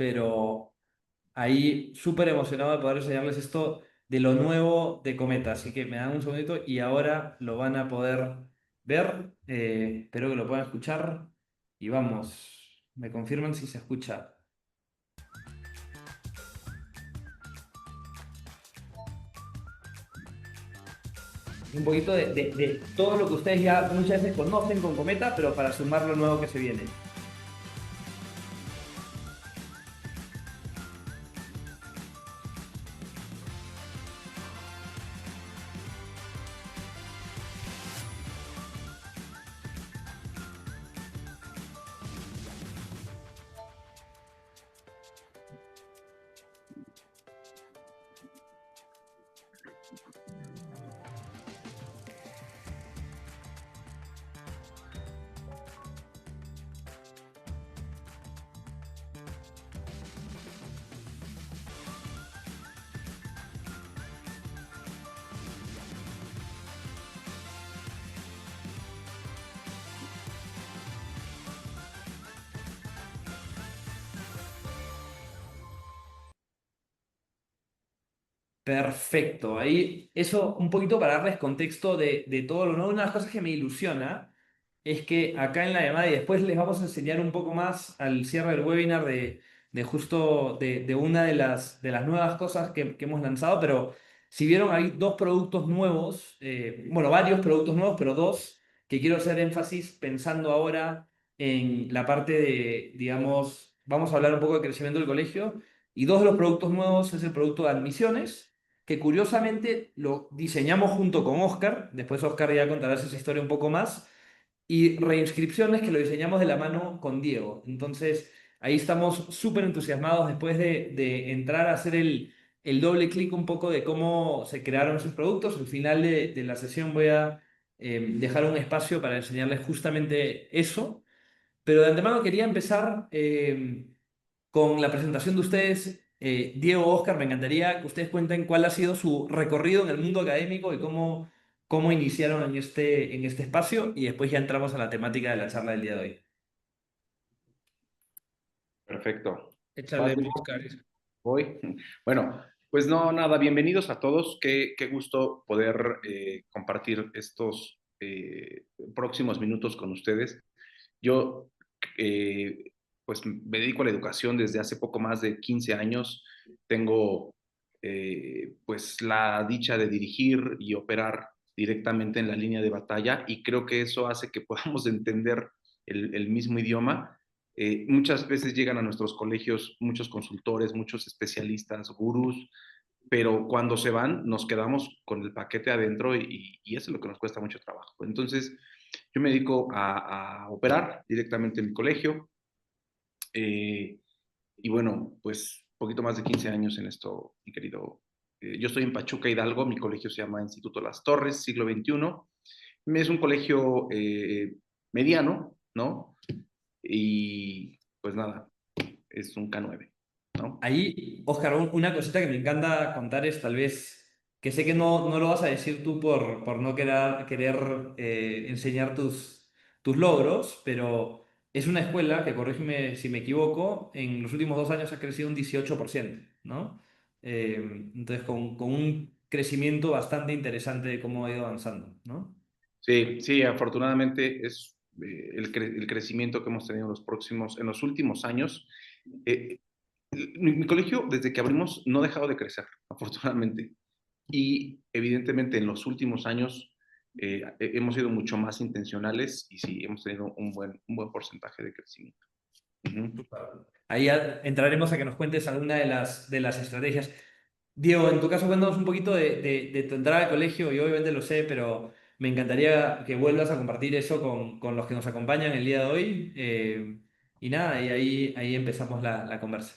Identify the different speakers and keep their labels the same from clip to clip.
Speaker 1: pero ahí súper emocionado de poder enseñarles esto de lo nuevo de Cometa. Así que me dan un segundito y ahora lo van a poder ver. Espero que lo puedan escuchar. Y vamos, me confirman si se escucha. Un poquito de todo lo que ustedes ya muchas veces conocen con Cometa, pero para sumar lo nuevo que se viene. Perfecto. Ahí, eso un poquito para darles contexto de todo lo nuevo. Una de las cosas que me ilusiona es que acá en la llamada, y después les vamos a enseñar un poco más al cierre del webinar de justo de una de las nuevas cosas que hemos lanzado, pero si vieron, hay dos productos nuevos, bueno, varios productos nuevos, pero dos que quiero hacer énfasis pensando ahora en la parte de, digamos, vamos a hablar un poco de crecimiento del colegio, y dos de los productos nuevos es el producto de admisiones que curiosamente lo diseñamos junto con Oscar, después Oscar ya contará esa historia un poco más, y reinscripciones que lo diseñamos de la mano con Diego. Entonces, ahí estamos súper entusiasmados después de entrar a hacer el doble clic un poco de cómo se crearon esos productos. Al final de la sesión voy a dejar un espacio para enseñarles justamente eso. Pero de antemano quería empezar con la presentación de ustedes. Diego, Oscar, me encantaría que ustedes cuenten cuál ha sido su recorrido en el mundo académico y cómo iniciaron en este espacio y después ya entramos a la temática de la charla del día de hoy.
Speaker 2: Perfecto.
Speaker 1: Échale,
Speaker 2: ¿Vas, Diego?
Speaker 1: Oscar.
Speaker 2: Voy. Bueno, pues no, nada, bienvenidos a todos. Qué gusto poder compartir estos próximos minutos con ustedes. Yo, eh, pues me dedico a la educación desde hace poco más de 15 años. Tengo, pues, la dicha de dirigir y operar directamente en la línea de batalla y creo que eso hace que podamos entender el mismo idioma. Muchas veces llegan a nuestros colegios muchos consultores, muchos especialistas, gurús, pero cuando se van nos quedamos con el paquete adentro y eso es lo que nos cuesta mucho trabajo. Entonces, yo me dedico a operar directamente en mi colegio eh, y bueno, pues poquito más de 15 años en esto, mi querido. Yo estoy en Pachuca, Hidalgo, mi colegio se llama Instituto Las Torres, siglo XXI. Es un colegio mediano, ¿no? Y pues nada, es un K9, ¿no?
Speaker 1: Ahí, Oscar, una cosita que me encanta contar es tal vez, que sé que no lo vas a decir tú por no querer enseñar tus logros, pero es una escuela que, corrígeme si me equivoco, en los últimos 2 años ha crecido un 18%, ¿no? Entonces, con un crecimiento bastante interesante de cómo ha ido avanzando, ¿no?
Speaker 2: Sí, sí, afortunadamente es el crecimiento que hemos tenido en los últimos años. Eh, mi colegio, desde que abrimos, no ha dejado de crecer, afortunadamente. Y evidentemente en los últimos años hemos sido mucho más intencionales y sí, hemos tenido un buen porcentaje de crecimiento. Ujú.
Speaker 1: Ahí entraremos a que nos cuentes alguna de las estrategias. Diego, en tu caso, cuéntanos un poquito de tu entrada al colegio. Yo obviamente lo sé, pero me encantaría que vuelvas a compartir eso con los que nos acompañan el día de hoy. Y nada, y ahí empezamos la conversa.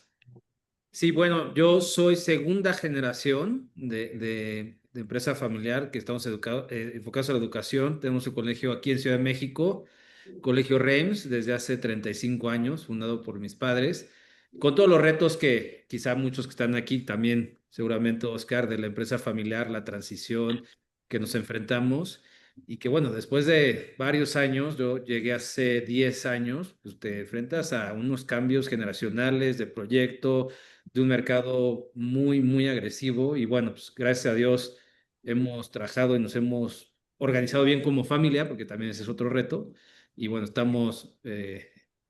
Speaker 3: Sí, bueno, yo soy segunda generación de empresa familiar que estamos enfocados a la educación. Tenemos un colegio aquí en Ciudad de México, Colegio Reims, desde hace 35 años, fundado por mis padres, con todos los retos que quizá muchos que están aquí también, seguramente Oscar, de la empresa familiar, la transición que nos enfrentamos. y que bueno, después de varios años, yo llegué hace 10 años, pues te enfrentas a unos cambios generacionales de proyecto, de un mercado muy, muy agresivo y bueno, pues gracias a Dios hemos trabajado y nos hemos organizado bien como familia, porque también ese es otro reto, y bueno, estamos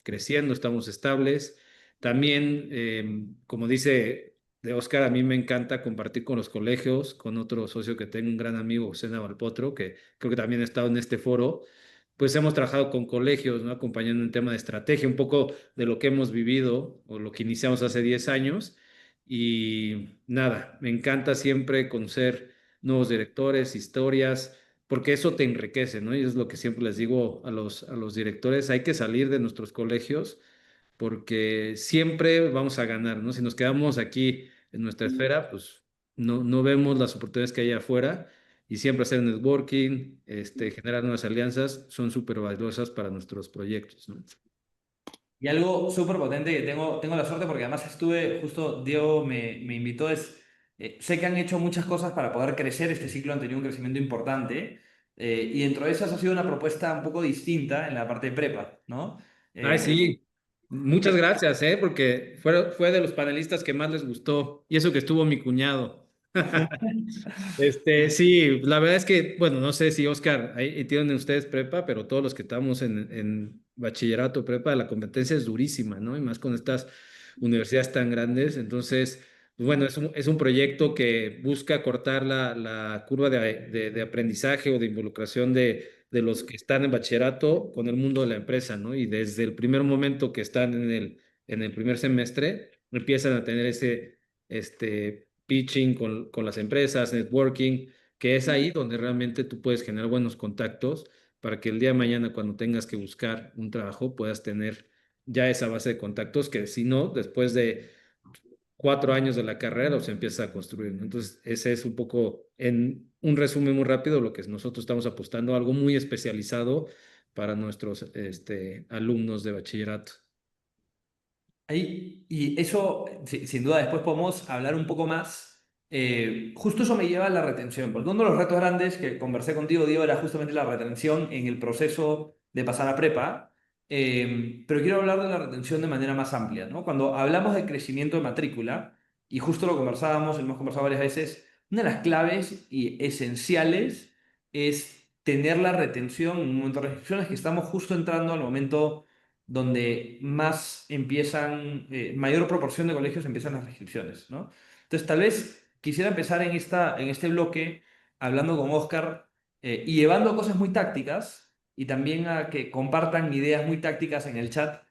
Speaker 3: creciendo, estamos estables. También, como dice de Oscar, a mí me encanta compartir con los colegios, con otro socio que tengo, un gran amigo, José Navalpotro, que creo que también ha estado en este foro. Pues hemos trabajado con colegios, ¿no? Acompañando en tema de estrategia, un poco de lo que hemos vivido o lo que iniciamos hace 10 años. Y nada, me encanta siempre conocer nuevos directores, historias, porque eso te enriquece, ¿no? Y es lo que siempre les digo a los directores, hay que salir de nuestros colegios porque siempre vamos a ganar, ¿no? Si nos quedamos aquí en nuestra esfera, pues no vemos las oportunidades que hay afuera y siempre hacer networking, generar nuevas alianzas, son súper valiosas para nuestros proyectos, ¿no?
Speaker 1: Y algo súper potente que tengo la suerte porque además estuve, justo Diego me invitó, sé que han hecho muchas cosas para poder crecer, este ciclo han tenido un crecimiento importante y dentro de esas ha sido una propuesta un poco distinta en la parte de prepa, ¿no?
Speaker 3: Ay,
Speaker 1: Eh,
Speaker 3: sí. Muchas gracias, porque fue de los panelistas que más les gustó. Y eso que estuvo mi cuñado. Sí, la verdad es que, bueno, no sé si Oscar, ahí tienen ustedes prepa, pero todos los que estamos en bachillerato prepa, la competencia es durísima, ¿no? Y más con estas universidades tan grandes. Entonces, pues bueno, es un proyecto que busca cortar la curva de aprendizaje o de involucración de los que están en bachillerato con el mundo de la empresa, ¿no? Y desde el primer momento que están en el primer semestre, empiezan a tener pitching con las empresas, networking, que es ahí donde realmente tú puedes generar buenos contactos para que el día de mañana cuando tengas que buscar un trabajo puedas tener ya esa base de contactos que si no, después de 4 años de la carrera los empiezas a construir, ¿no? Entonces, ese es un poco, en un resumen muy rápido, lo que nosotros estamos apostando, algo muy especializado para nuestros alumnos de bachillerato.
Speaker 1: Y eso, sin duda, después podemos hablar un poco más. Justo eso me lleva a la retención, porque uno de los retos grandes que conversé contigo, Diego, era justamente la retención en el proceso de pasar a prepa. Pero quiero hablar de la retención de manera más amplia, ¿no? Cuando hablamos de crecimiento de matrícula, y justo lo conversábamos, lo hemos conversado varias veces, una de las claves y esenciales es tener la retención en un momento de restricciones, que estamos justo entrando al momento donde más empiezan, mayor proporción de colegios empiezan las restricciones, ¿no? Entonces, tal vez quisiera empezar en este bloque hablando con Oscar y llevando a cosas muy tácticas y también a que compartan ideas muy tácticas en el chat.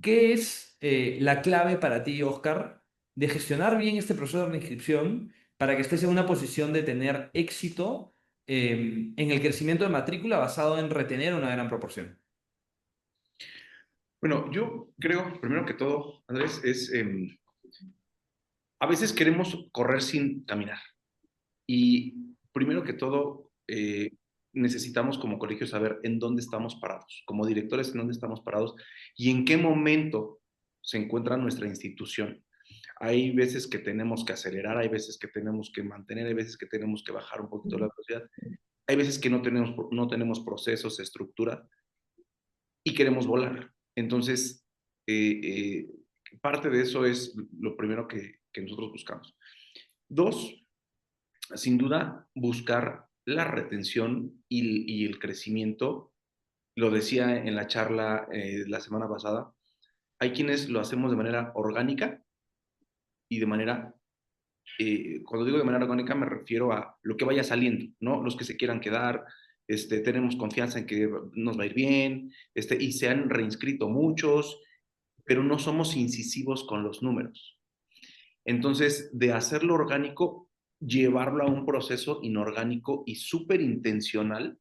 Speaker 1: ¿Qué es la clave para ti, Oscar, de gestionar bien este proceso de reinscripción para que estés en una posición de tener éxito en el crecimiento de matrícula basado en retener una gran proporción?
Speaker 2: Bueno, yo creo, primero que todo, Andrés, a veces queremos correr sin caminar. Y primero que todo, necesitamos como colegio saber en dónde estamos parados, como directores en dónde estamos parados y en qué momento se encuentra nuestra institución. Hay veces que tenemos que acelerar, hay veces que tenemos que mantener, hay veces que tenemos que bajar un poquito la velocidad, hay veces que no tenemos procesos, estructura y queremos volar. Entonces, eh, eh, parte de eso es lo primero que nosotros buscamos. Dos, sin duda, buscar la retención y el crecimiento. Lo decía en la charla la semana pasada, hay quienes lo hacemos de manera orgánica y de manera, cuando digo de manera orgánica me refiero a lo que vaya saliendo, ¿no? Los que se quieran quedar, tenemos confianza en que nos va a ir bien, y se han reinscrito muchos, pero no somos incisivos con los números. Entonces, de hacerlo orgánico, llevarlo a un proceso inorgánico y súper intencional,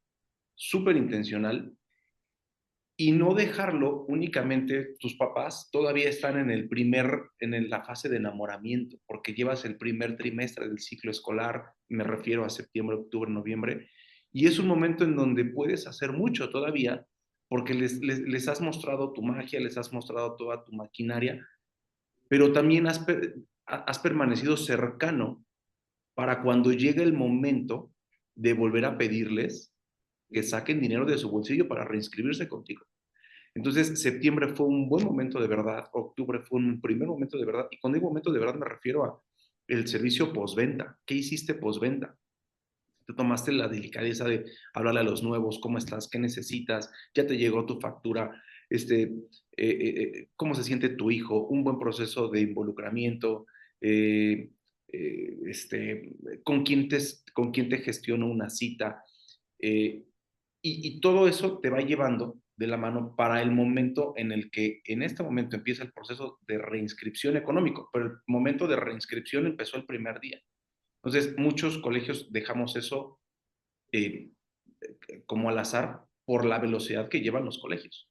Speaker 2: y no dejarlo únicamente, tus papás todavía están en la fase de enamoramiento, porque llevas el primer trimestre del ciclo escolar, me refiero a septiembre, octubre, noviembre, y es un momento en donde puedes hacer mucho todavía, porque les has mostrado tu magia, les has mostrado toda tu maquinaria, pero también has permanecido cercano para cuando llegue el momento de volver a pedirles, que saquen dinero de su bolsillo para reinscribirse contigo. Entonces, septiembre fue un buen momento de verdad, octubre fue un primer momento de verdad, y cuando digo momento de verdad me refiero a el servicio postventa. ¿Qué hiciste postventa? Te tomaste la delicadeza de hablarle a los nuevos, ¿cómo estás? ¿Qué necesitas? ¿Ya te llegó tu factura? ¿Cómo se siente tu hijo? Un buen proceso de involucramiento. Eh, eh, este, con quién te gestiono una cita. Eh, y todo eso te va llevando de la mano para el momento en el que en este momento empieza el proceso de reinscripción económico, pero el momento de reinscripción empezó el primer día. Entonces, muchos colegios dejamos eso eh, como al azar por la velocidad que llevan los colegios.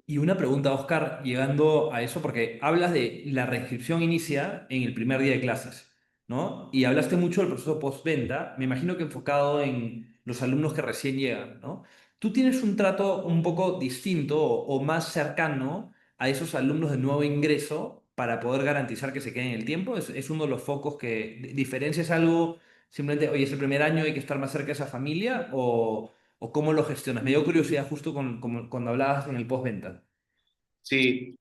Speaker 1: Y una pregunta, Oscar, llegando a eso, porque hablas de la reinscripción inicia en el primer día de clases, ¿no? Y hablaste mucho del proceso postventa, me imagino que enfocado en los alumnos que recién llegan, ¿no? ¿Tú tienes un trato un poco distinto o más cercano a esos alumnos de nuevo ingreso para poder garantizar que se queden en el tiempo? Es uno de los focos que diferencias algo, simplemente, oye, es el primer año, hay que estar más cerca de esa familia o cómo lo gestionas. Me dio curiosidad justo cuando hablabas en el postventa.
Speaker 2: Sí,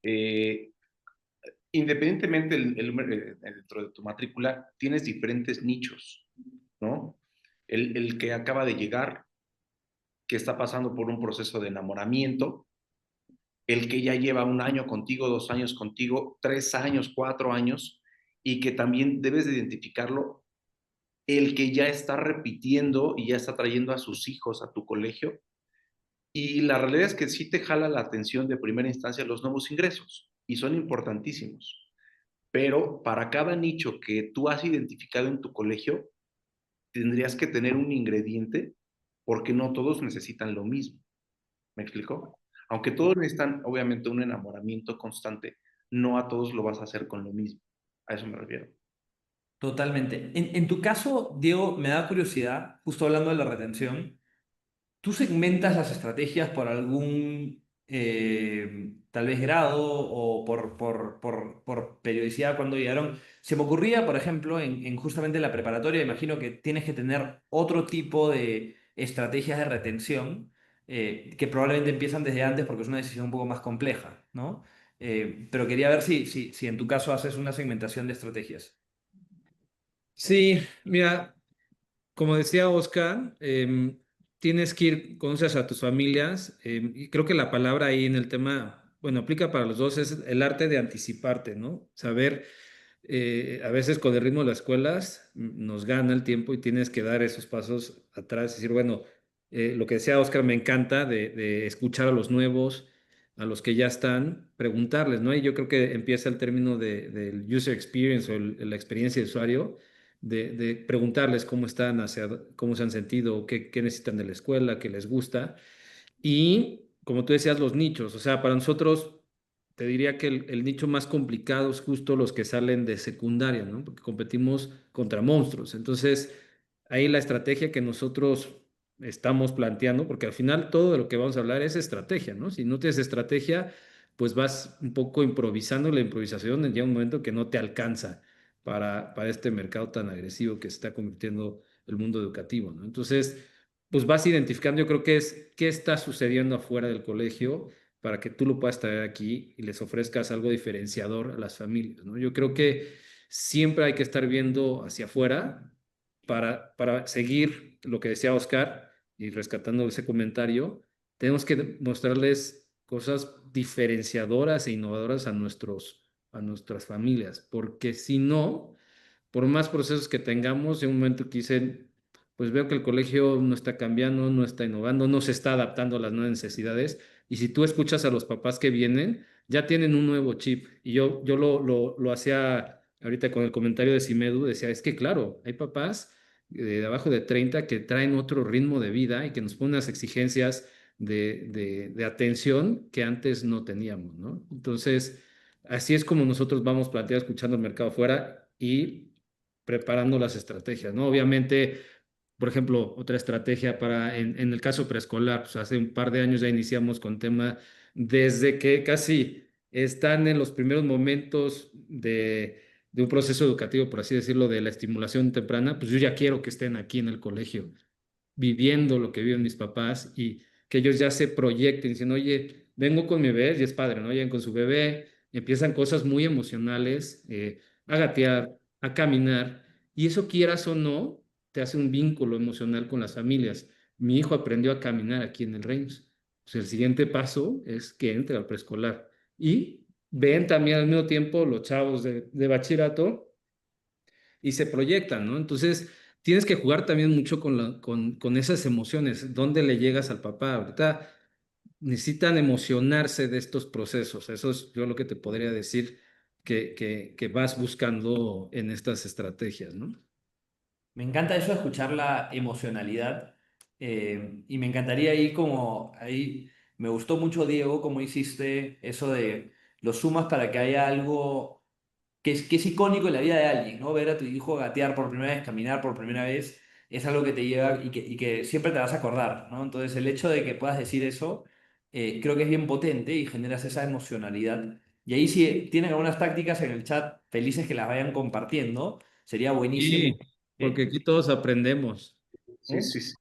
Speaker 2: independientemente dentro de tu matrícula, tienes diferentes nichos, ¿no? El que acaba de llegar, que está pasando por un proceso de enamoramiento, el que ya lleva un año contigo, 2 años contigo, 3 años, 4 años, y que también debes de identificarlo, el que ya está repitiendo y ya está trayendo a sus hijos a tu colegio. Y la realidad es que sí te jala la atención de primera instancia los nuevos ingresos, y son importantísimos. Pero para cada nicho que tú has identificado en tu colegio, tendrías que tener un ingrediente porque no todos necesitan lo mismo. ¿Me explico? Aunque todos necesitan, obviamente, un enamoramiento constante, no a todos lo vas a hacer con lo mismo. A eso me refiero.
Speaker 1: Totalmente. En tu caso, Diego, me da curiosidad, justo hablando de la retención, ¿tú segmentas las estrategias por algún, tal vez, grado o por periodicidad cuando llegaron? Se me ocurría, por ejemplo, en justamente la preparatoria, imagino que tienes que tener otro tipo de estrategias de retención que probablemente empiezan desde antes porque es una decisión un poco más compleja, ¿no? Pero quería ver si en tu caso haces una segmentación de estrategias.
Speaker 3: Sí, mira, como decía Oscar, tienes que ir, conoces a tus familias, y creo que la palabra ahí en el tema, bueno, aplica para los dos, es el arte de anticiparte, ¿no? Saber, a veces con el ritmo de las escuelas nos gana el tiempo y tienes que dar esos pasos atrás, decir, bueno, lo que decía Oscar me encanta de escuchar a los nuevos, a los que ya están, preguntarles, ¿no? Y yo creo que empieza el término del user experience o la experiencia de usuario de preguntarles cómo están, cómo se han sentido, qué necesitan de la escuela, qué les gusta. Y como tú decías, los nichos, o sea, para nosotros te diría que el nicho más complicado es justo los que salen de secundaria, ¿no? Porque competimos contra monstruos. Entonces, ahí la estrategia que nosotros estamos planteando, porque al final todo de lo que vamos a hablar es estrategia, ¿no? Si no tienes estrategia, pues vas un poco improvisando, la improvisación llega un momento que no te alcanza para este mercado tan agresivo que se está convirtiendo el mundo educativo, ¿no? Entonces, pues vas identificando, yo creo que es qué está sucediendo afuera del colegio para que tú lo puedas traer aquí y les ofrezcas algo diferenciador a las familias, ¿no? Yo creo que siempre hay que estar viendo hacia afuera para seguir lo que decía Oscar y rescatando ese comentario, tenemos que mostrarles cosas diferenciadoras e innovadoras a nuestras familias, porque si no, por más procesos que tengamos, en un momento que dicen, pues veo que el colegio no está cambiando, no está innovando, no se está adaptando a las nuevas necesidades. Y si tú escuchas a los papás que vienen, ya tienen un nuevo chip. Y yo lo hacía ahorita con el comentario de Simedu, decía, es que claro, hay papás de abajo de 30 que traen otro ritmo de vida y que nos ponen unas exigencias de atención que antes no teníamos, ¿no? Entonces, así es como nosotros vamos planteando, escuchando el mercado afuera y preparando las estrategias, ¿no? Obviamente, por ejemplo, otra estrategia en el caso preescolar, pues hace un par de años ya iniciamos con tema desde que casi están en los primeros momentos de un proceso educativo, por así decirlo, de la estimulación temprana, pues yo ya quiero que estén aquí en el colegio viviendo lo que viven mis papás y que ellos ya se proyecten, diciendo, oye, vengo con mi bebé, y es padre, ¿no? Llegan con su bebé, empiezan cosas muy emocionales, a gatear, a caminar, y eso quieras o no, te hace un vínculo emocional con las familias. Mi hijo aprendió a caminar aquí en el Reims. O sea, el siguiente paso es que entre al preescolar. Y ven también al mismo tiempo los chavos de bachillerato y se proyectan, ¿no? Entonces, tienes que jugar también mucho con esas emociones. ¿Dónde le llegas al papá? Ahorita necesitan emocionarse de estos procesos. Eso es yo lo que te podría decir que vas buscando en estas estrategias, ¿no?
Speaker 1: Me encanta eso de escuchar la emocionalidad y me encantaría ahí como, ahí me gustó mucho Diego, cómo hiciste eso de lo sumas para que haya algo que es icónico en la vida de alguien, ¿no? Ver a tu hijo gatear por primera vez, caminar por primera vez, es algo que te lleva y que siempre te vas a acordar, ¿no? Entonces el hecho de que puedas decir eso, creo que es bien potente y generas esa emocionalidad. Y ahí si tienen algunas tácticas en el chat, felices que las vayan compartiendo, sería buenísimo.
Speaker 3: Sí, porque aquí todos aprendemos,
Speaker 2: Sí,
Speaker 3: ¿no?
Speaker 2: sí, sí.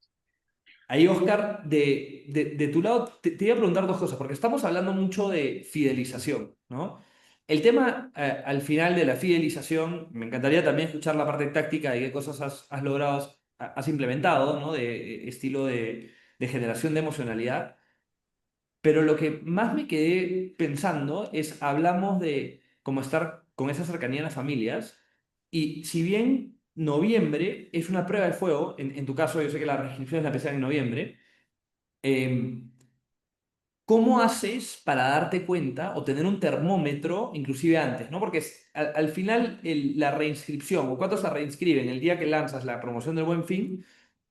Speaker 1: Ahí, Oscar, de tu lado, te iba a preguntar dos cosas, porque estamos hablando mucho de fidelización, ¿no? El tema, al final de la fidelización, me encantaría también escuchar la parte táctica de qué cosas has logrado, has implementado, ¿no? De estilo de generación de emocionalidad. Pero lo que más me quedé pensando es, hablamos de cómo estar con esa cercanía en las familias, y si bien noviembre es una prueba de fuego, en tu caso yo sé que las restricciones la empezaron en noviembre, eh, ¿cómo haces para darte cuenta o tener un termómetro inclusive antes, ¿no? Porque al final la reinscripción o cuántos se reinscriben el día que lanzas la promoción del Buen Fin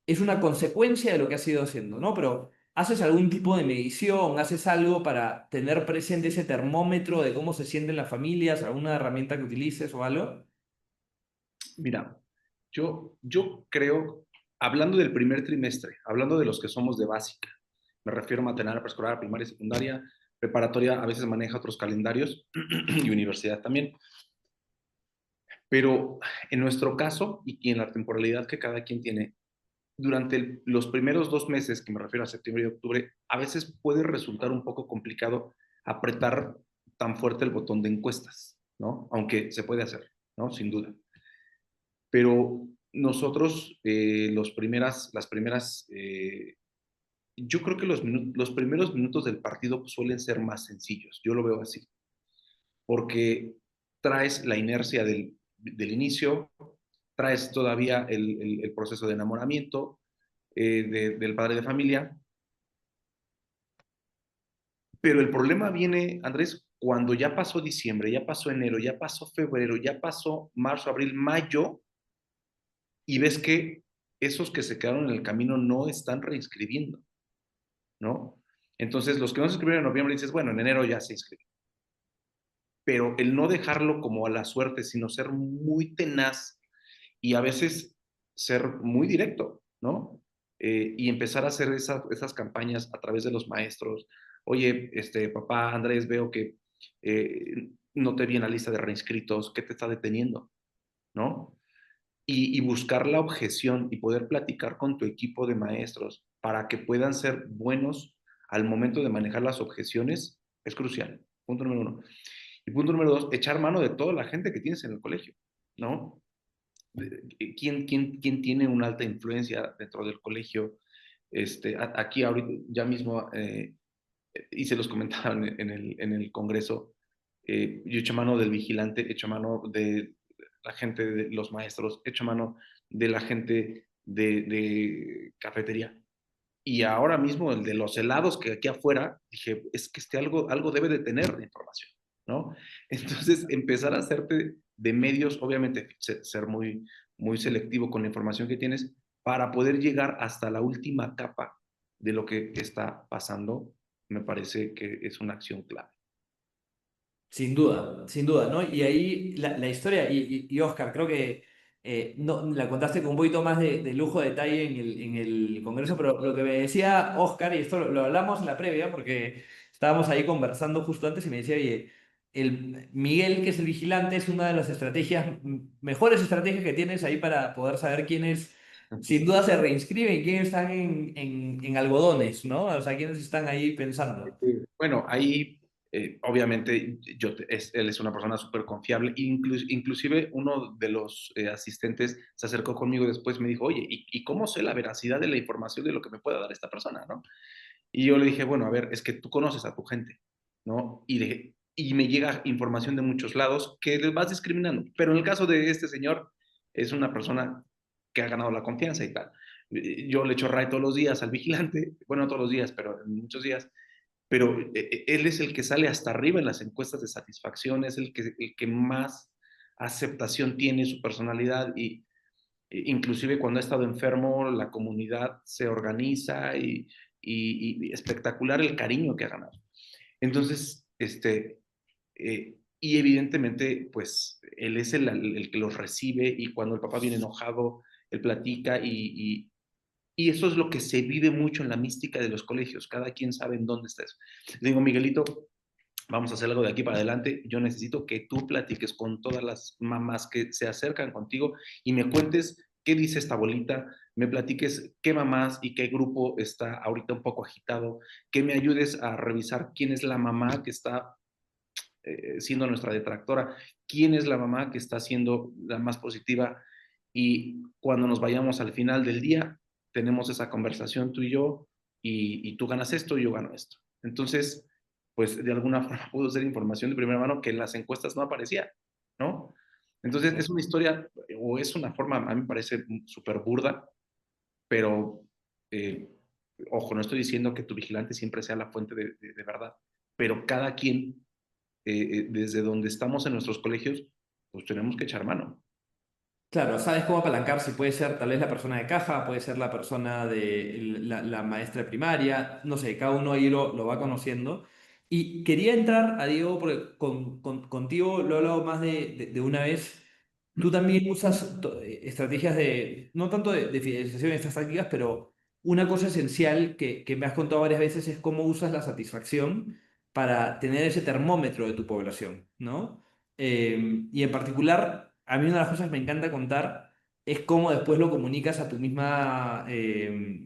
Speaker 1: es una consecuencia de lo que has ido haciendo, ¿no? Pero ¿haces algún tipo de medición? ¿Haces algo para tener presente ese termómetro de cómo se sienten las familias? ¿Alguna herramienta que utilices o algo?
Speaker 2: Mira, yo creo, hablando del primer trimestre, hablando de los que somos de básica, me refiero a maternal, preescolar, primaria, secundaria, preparatoria, a veces maneja otros calendarios y universidad también. Pero en nuestro caso y en la temporalidad que cada quien tiene, durante los primeros 2 meses, que me refiero a septiembre y octubre, a veces puede resultar un poco complicado apretar tan fuerte el botón de encuestas, ¿no? Aunque se puede hacer, ¿no? Sin duda. Pero nosotros, las primeras, yo creo que los primeros minutos del partido suelen ser más sencillos, yo lo veo así, porque traes la inercia del inicio, traes todavía el proceso de enamoramiento del padre de familia, pero el problema viene, Andrés, cuando ya pasó diciembre, ya pasó enero, ya pasó febrero, ya pasó marzo, abril, mayo, y ves que esos que se quedaron en el camino no están reinscribiendo, ¿no? Entonces, los que no se inscribieron en noviembre dices, bueno, en enero ya se inscribió. Pero el no dejarlo como a la suerte, sino ser muy tenaz y a veces ser muy directo, ¿no? Y empezar a hacer esas campañas a través de los maestros. Oye, papá Andrés, veo que no te vi en la lista de reinscritos, ¿qué te está deteniendo? ¿No? Y buscar la objeción y poder platicar con tu equipo de maestros para que puedan ser buenos al momento de manejar las objeciones es crucial. Punto número uno. Y punto número dos, echar mano de toda la gente que tienes en el colegio, ¿no? ¿Quién tiene una alta influencia dentro del colegio? Aquí ahorita, ya mismo, y se los comentaban en el Congreso, yo echo mano del vigilante, echo mano de la gente de los maestros, echo mano de la gente de cafetería. Y ahora mismo el de los helados que aquí afuera, dije, es que algo debe de tener de información, ¿no? Entonces, empezar a hacerte de medios, obviamente, ser muy selectivo con la información que tienes para poder llegar hasta la última capa de lo que está pasando, me parece que es una acción clave.
Speaker 1: Sin duda, ¿no? Y ahí la historia, y Oscar, creo que no, la contaste con un poquito más de lujo de detalle en el Congreso, pero lo que me decía Oscar, y esto lo hablamos en la previa, porque estábamos ahí conversando justo antes y me decía, oye, Miguel, que es el vigilante, es una de las estrategias, mejores estrategias que tienes ahí para poder saber quién es sin duda se reinscriben y quiénes están en algodones, ¿no? O sea, quiénes están ahí pensando.
Speaker 2: Bueno, ahí obviamente él es una persona súper confiable. Inclusive uno de los asistentes se acercó conmigo después y me dijo, oye, ¿y cómo sé la veracidad de la información de lo que me pueda dar esta persona, ¿no? Y yo le dije, bueno, a ver, es que tú conoces a tu gente, ¿no? Y me llega información de muchos lados que les vas discriminando. Pero en el caso de este señor, es una persona que ha ganado la confianza y tal. Yo le echo ray todos los días al vigilante, bueno, no todos los días, pero en muchos días, pero él es el que sale hasta arriba en las encuestas de satisfacción, es el que más aceptación tiene su personalidad y inclusive cuando ha estado enfermo, la comunidad se organiza y espectacular el cariño que ha ganado. Entonces, y evidentemente, pues él es el que los recibe y cuando el papá viene enojado, él platica y eso es lo que se vive mucho en la mística de los colegios. Cada quien sabe en dónde está eso. Le digo, Miguelito, vamos a hacer algo de aquí para adelante. Yo necesito que tú platiques con todas las mamás que se acercan contigo y me cuentes qué dice esta bolita, me platiques qué mamás y qué grupo está ahorita un poco agitado, que me ayudes a revisar quién es la mamá que está siendo nuestra detractora, quién es la mamá que está siendo la más positiva y cuando nos vayamos al final del día, tenemos esa conversación tú y yo y tú ganas esto y yo gano esto. Entonces, pues de alguna forma pudo ser información de primera mano que en las encuestas no aparecía, ¿no? Entonces es una historia o es una forma, a mí me parece súper burda, pero eh, ojo, no estoy diciendo que tu vigilante siempre sea la fuente de verdad, pero cada quien desde donde estamos en nuestros colegios, pues tenemos que echar mano.
Speaker 1: Claro, sabes cómo apalancar, si puede ser tal vez la persona de caja, puede ser la persona de la maestra de primaria, no sé, cada uno ahí lo va conociendo. Y quería entrar a Diego, porque contigo lo he hablado más de una vez. Tú también usas estrategias de, no tanto de fidelización de estas tácticas, pero una cosa esencial que me has contado varias veces es cómo usas la satisfacción para tener ese termómetro de tu población, ¿no? Y en particular, a mí una de las cosas que me encanta contar es cómo después lo comunicas a tu misma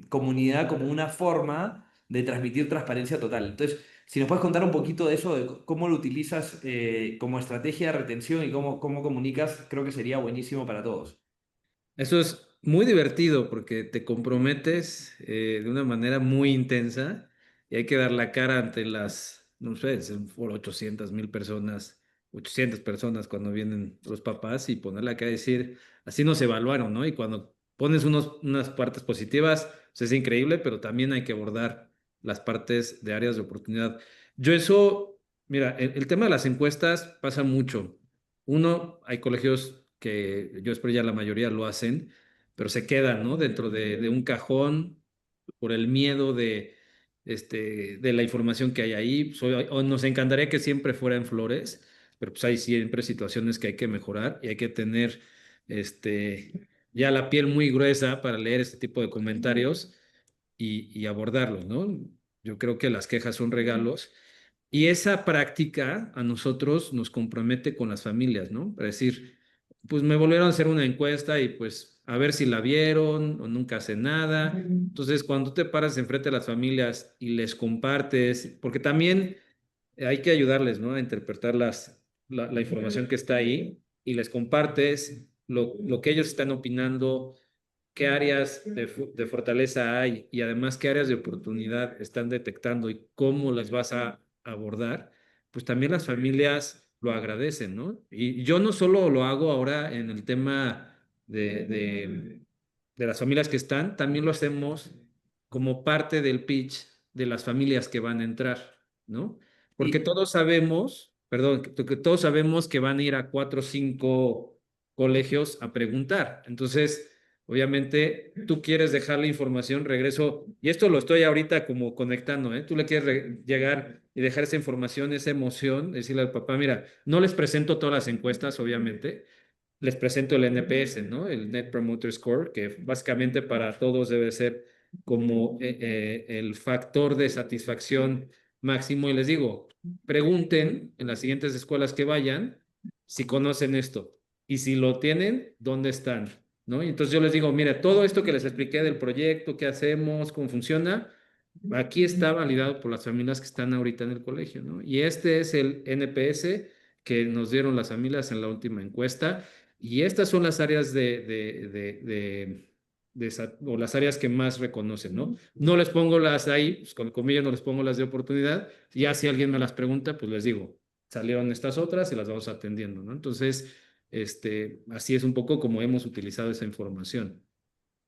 Speaker 1: comunidad como una forma de transmitir transparencia total. Entonces, si nos puedes contar un poquito de eso, de cómo lo utilizas como estrategia de retención y cómo comunicas, creo que sería buenísimo para todos.
Speaker 3: Eso es muy divertido porque te comprometes de una manera muy intensa y hay que dar la cara ante las, no sé, son por 800,000 personas, 800 personas cuando vienen los papás y poner la cara y decir, así nos evaluaron, ¿no? Y cuando pones unas partes positivas, pues es increíble, pero también hay que abordar las partes de áreas de oportunidad. Yo eso, mira, el tema de las encuestas pasa mucho. Uno, hay colegios que yo espero ya la mayoría lo hacen, pero se quedan, ¿no? Dentro de un cajón por el miedo de la información que hay ahí. O nos encantaría que siempre fuera en flores, pero pues hay siempre situaciones que hay que mejorar y hay que tener ya la piel muy gruesa para leer este tipo de comentarios y abordarlos, ¿no? Yo creo que las quejas son regalos y esa práctica a nosotros nos compromete con las familias, ¿no? Para decir, pues me volvieron a hacer una encuesta y pues a ver si la vieron o nunca hace nada. Entonces, cuando te paras enfrente de las familias y les compartes, porque también hay que ayudarles, ¿no? A interpretar la información que está ahí y les compartes lo que ellos están opinando, qué áreas de fortaleza hay y además qué áreas de oportunidad están detectando y cómo las vas a abordar, pues también las familias lo agradecen, ¿no? Y yo no solo lo hago ahora en el tema de las familias que están, también lo hacemos como parte del pitch de las familias que van a entrar, ¿no? Porque
Speaker 1: Y,
Speaker 3: todos sabemos, perdón, que todos sabemos que van a ir a 4 o 5 colegios a preguntar. Entonces, obviamente, tú quieres dejar la información, regreso, y esto lo estoy ahorita como conectando, ¿eh? Tú le quieres llegar y dejar esa información, esa emoción, decirle al papá, mira, no les presento todas las encuestas, obviamente, les presento el NPS, ¿no? El Net Promoter Score, que básicamente para todos debe ser como el factor de satisfacción máximo. Y les digo, pregunten en las siguientes escuelas que vayan si conocen esto. Y si lo tienen, ¿dónde están? ¿no? Y entonces yo les digo, mira, todo esto que les expliqué del proyecto, qué hacemos, cómo funciona, aquí está validado por las familias que están ahorita en el colegio, ¿no? Y este es el NPS que nos dieron las familias en la última encuesta. Y estas son las áreas o las áreas que más reconocen, ¿no? No les pongo las ahí, pues con comillas no les pongo las de oportunidad. Ya si alguien me las pregunta, pues les digo, salieron estas otras y las vamos atendiendo, ¿no? Entonces, así es un poco como hemos utilizado esa información.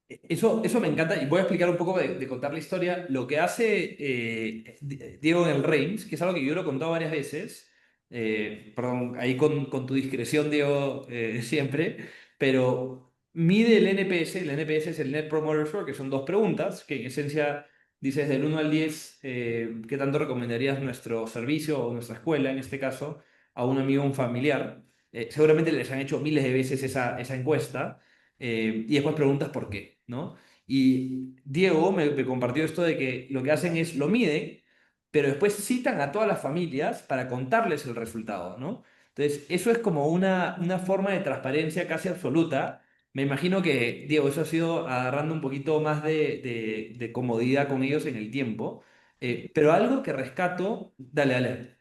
Speaker 1: Eso me encanta y voy a explicar un poco de contar la historia. Lo que hace Diego en el Reims, que es algo que yo lo he contado varias veces, perdón, ahí con tu discreción, Diego, siempre, pero mide el NPS. El NPS es el Net Promoter Score, que son dos preguntas, que en esencia dices del 1 al 10, ¿qué tanto recomendarías nuestro servicio o nuestra escuela, en este caso, a un amigo o un familiar? Seguramente les han hecho miles de veces esa encuesta. Y después preguntas por qué, ¿no? Y Diego me compartió esto de que lo que hacen es lo miden, pero después citan a todas las familias para contarles el resultado, ¿no? Entonces, eso es como una forma de transparencia casi absoluta. Me imagino que, Diego, eso ha sido agarrando un poquito más de comodidad con ellos en el tiempo. Pero algo que rescato, dale, dale.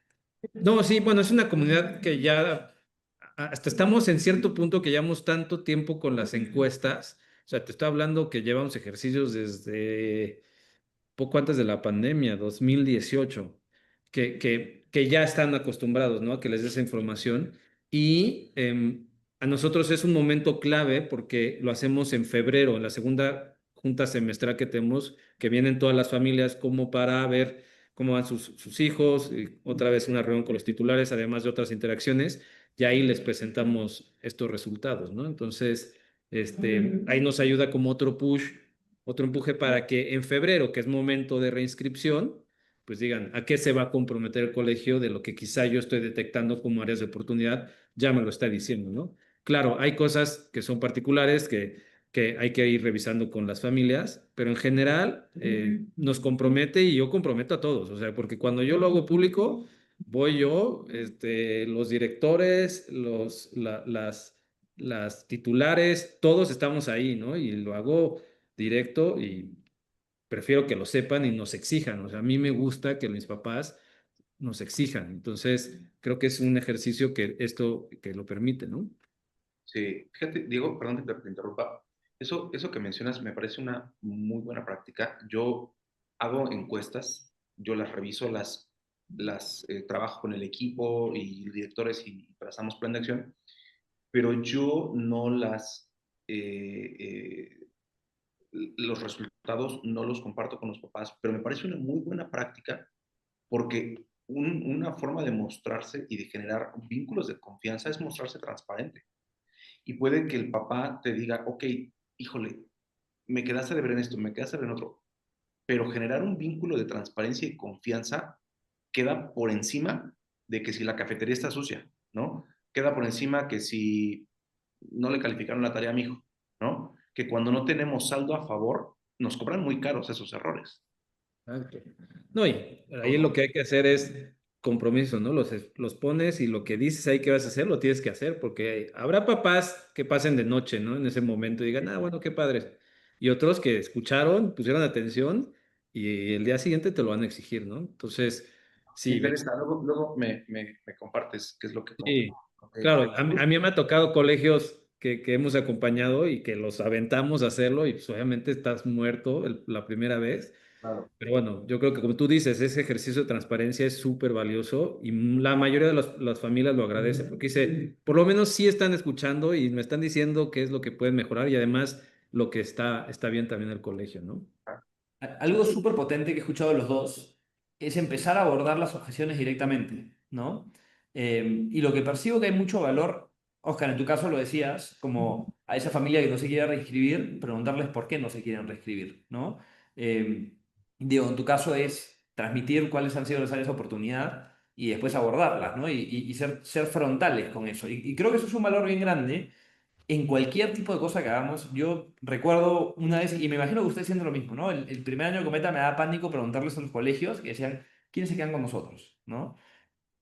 Speaker 3: No, sí, bueno, es una comunidad que ya hasta estamos en cierto punto que llevamos tanto tiempo con las encuestas. O sea, te estoy hablando que llevamos ejercicios desde poco antes de la pandemia, 2018, que ya están acostumbrados, ¿no? A que les des esa información. Y a nosotros es un momento clave porque lo hacemos en febrero, en la segunda junta semestral que tenemos, que vienen todas las familias como para ver cómo van sus hijos, y otra vez una reunión con los titulares, además de otras interacciones, y ahí les presentamos estos resultados, ¿no? Entonces, ahí nos ayuda como otro push, otro empuje para que en febrero, que es momento de reinscripción, pues digan a qué se va a comprometer el colegio de lo que quizá yo estoy detectando como áreas de oportunidad, ya me lo está diciendo, ¿no? Claro, hay cosas que son particulares que hay que ir revisando con las familias, pero en general nos compromete y yo comprometo a todos, o sea, porque cuando yo lo hago público, voy yo, los directores, las titulares, todos estamos ahí, ¿no? Y lo hago directo y prefiero que lo sepan y nos exijan. O sea, a mí me gusta que mis papás nos exijan. Entonces, creo que es un ejercicio que esto que lo permite, ¿no?
Speaker 2: Sí, fíjate, Diego, perdón que te interrumpa. Eso que mencionas me parece una muy buena práctica. Yo hago encuestas, yo las reviso, las trabajo con el equipo y directores y trazamos plan de acción, pero yo no eh, eh, los resultados no los comparto con los papás, pero me parece una muy buena práctica porque una forma de mostrarse y de generar vínculos de confianza es mostrarse transparente. Y puede que el papá te diga, ok, híjole, me quedaste de ver en esto, me quedaste de ver en otro, pero generar un vínculo de transparencia y confianza queda por encima de que si la cafetería está sucia, ¿no? Queda por encima que si no le calificaron la tarea a mi hijo, ¿no? Que cuando no tenemos saldo a favor, nos cobran muy caros esos errores.
Speaker 3: Exacto. No, y ahí lo que hay que hacer es compromiso, ¿no? Los pones y lo que dices ahí que vas a hacer, lo tienes que hacer, porque habrá papás que pasen de noche, ¿no? En ese momento y digan, ah, bueno, qué padre. Y otros que escucharon, pusieron atención y el día siguiente te lo van a exigir, ¿no? Entonces,
Speaker 2: Me
Speaker 3: sí,
Speaker 2: interesa, luego me compartes qué es lo que
Speaker 3: sí, claro, a mí me ha tocado colegios que hemos acompañado y que los aventamos a hacerlo y pues obviamente estás muerto la primera vez.
Speaker 2: Claro.
Speaker 3: Pero bueno, yo creo que como tú dices, ese ejercicio de transparencia es súper valioso y la mayoría de las familias lo agradecen porque dice, por lo menos sí están escuchando y me están diciendo qué es lo que pueden mejorar y además lo que está bien también el colegio, ¿no?
Speaker 1: Algo súper potente que he escuchado de los dos es empezar a abordar las objeciones directamente, ¿no? Y lo que percibo que hay mucho valor, Oscar, en tu caso lo decías, como a esa familia que no se quiere reescribir, preguntarles por qué no se quieren reescribir, ¿no? Eh, Digo, en tu caso es transmitir cuáles han sido las áreas de oportunidad y después abordarlas, ¿no? Y ser frontales con eso. Y creo que eso es un valor bien grande en cualquier tipo de cosa que hagamos. Yo recuerdo una vez, y me imagino que usted siendo lo mismo, ¿no? El primer año de Cometa me da pánico preguntarles a los colegios que decían, ¿quiénes se quedan con nosotros? ¿No?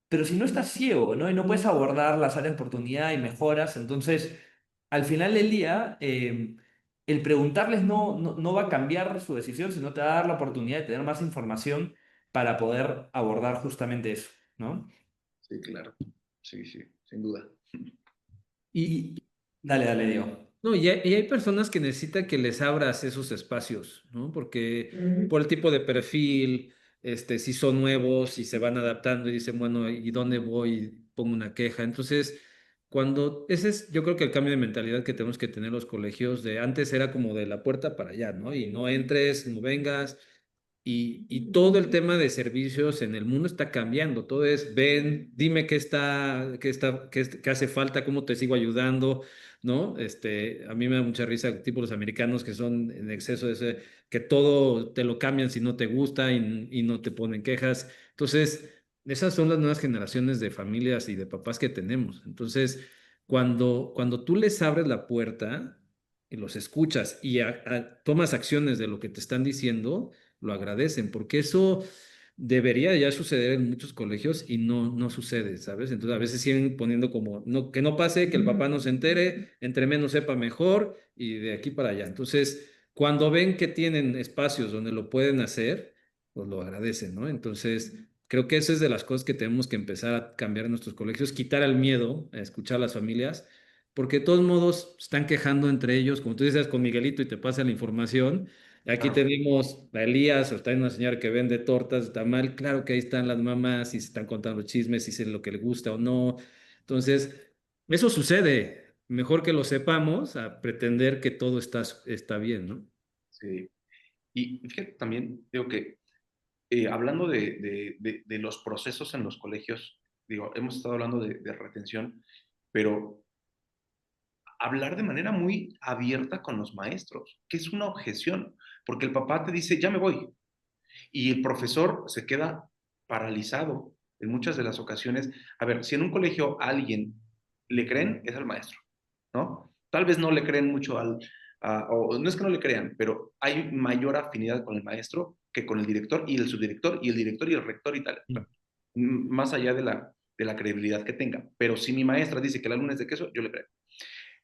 Speaker 1: Pero si no estás ciego, ¿no? Y no puedes abordar las áreas de oportunidad y mejoras, entonces al final del día, el preguntarles no va a cambiar su decisión, sino te va a dar la oportunidad de tener más información para poder abordar justamente eso, ¿no?
Speaker 2: Sí, claro. Sí, sí, sin duda.
Speaker 3: Y,
Speaker 1: Y dale, dale, Diego.
Speaker 3: no, y hay personas que necesitan que les abras esos espacios, ¿no? Porque por el tipo de perfil, si son nuevos, si se van adaptando y dicen, bueno, ¿y dónde voy? Pongo una queja. Entonces, ese es, yo creo que el cambio de mentalidad que tenemos que tener los colegios, de antes era como de la puerta para allá, ¿no? Y no entres, no vengas. Y todo el tema de servicios en el mundo está cambiando. Todo es, ven, dime qué hace falta, cómo te sigo ayudando, ¿no? A mí me da mucha risa, tipo los americanos que son en exceso de ese, que todo te lo cambian si no te gusta y no te ponen quejas. Entonces, esas son las nuevas generaciones de familias y de papás que tenemos. Entonces, cuando tú les abres la puerta y los escuchas y tomas acciones de lo que te están diciendo, lo agradecen, porque eso debería ya suceder en muchos colegios y no sucede, ¿sabes? Entonces a veces siguen poniendo como, no, que no pase, que el papá no se entere, entre menos sepa mejor y de aquí para allá. Entonces, cuando ven que tienen espacios donde lo pueden hacer, pues lo agradecen, ¿no? Entonces, creo que esa es de las cosas que tenemos que empezar a cambiar en nuestros colegios, quitar el miedo a escuchar a las familias. Porque de todos modos están quejando entre ellos, como tú dices con Miguelito y te pasa la información. Aquí
Speaker 1: Claro.
Speaker 3: tenemos a Elías, o está una señora que vende tortas de tamal. Claro que ahí están las mamás y se están contando chismes, y dicen lo que le gusta o no. Entonces, eso sucede. Mejor que lo sepamos a pretender que todo está bien, ¿no?
Speaker 2: Sí. Y fíjate también, digo que hablando de los procesos en los colegios, digo, hemos estado hablando de retención, pero hablar de manera muy abierta con los maestros, que es una objeción, porque el papá te dice, ya me voy, y el profesor se queda paralizado en muchas de las ocasiones. A ver, si en un colegio a alguien le creen, es al maestro, ¿no? Tal vez no le creen mucho o no es que no le crean, pero hay mayor afinidad con el maestro que con el director y el subdirector y el director y el rector y tal, más allá de la credibilidad que tenga. Pero si mi maestra dice que el alumno es de queso, yo le creo.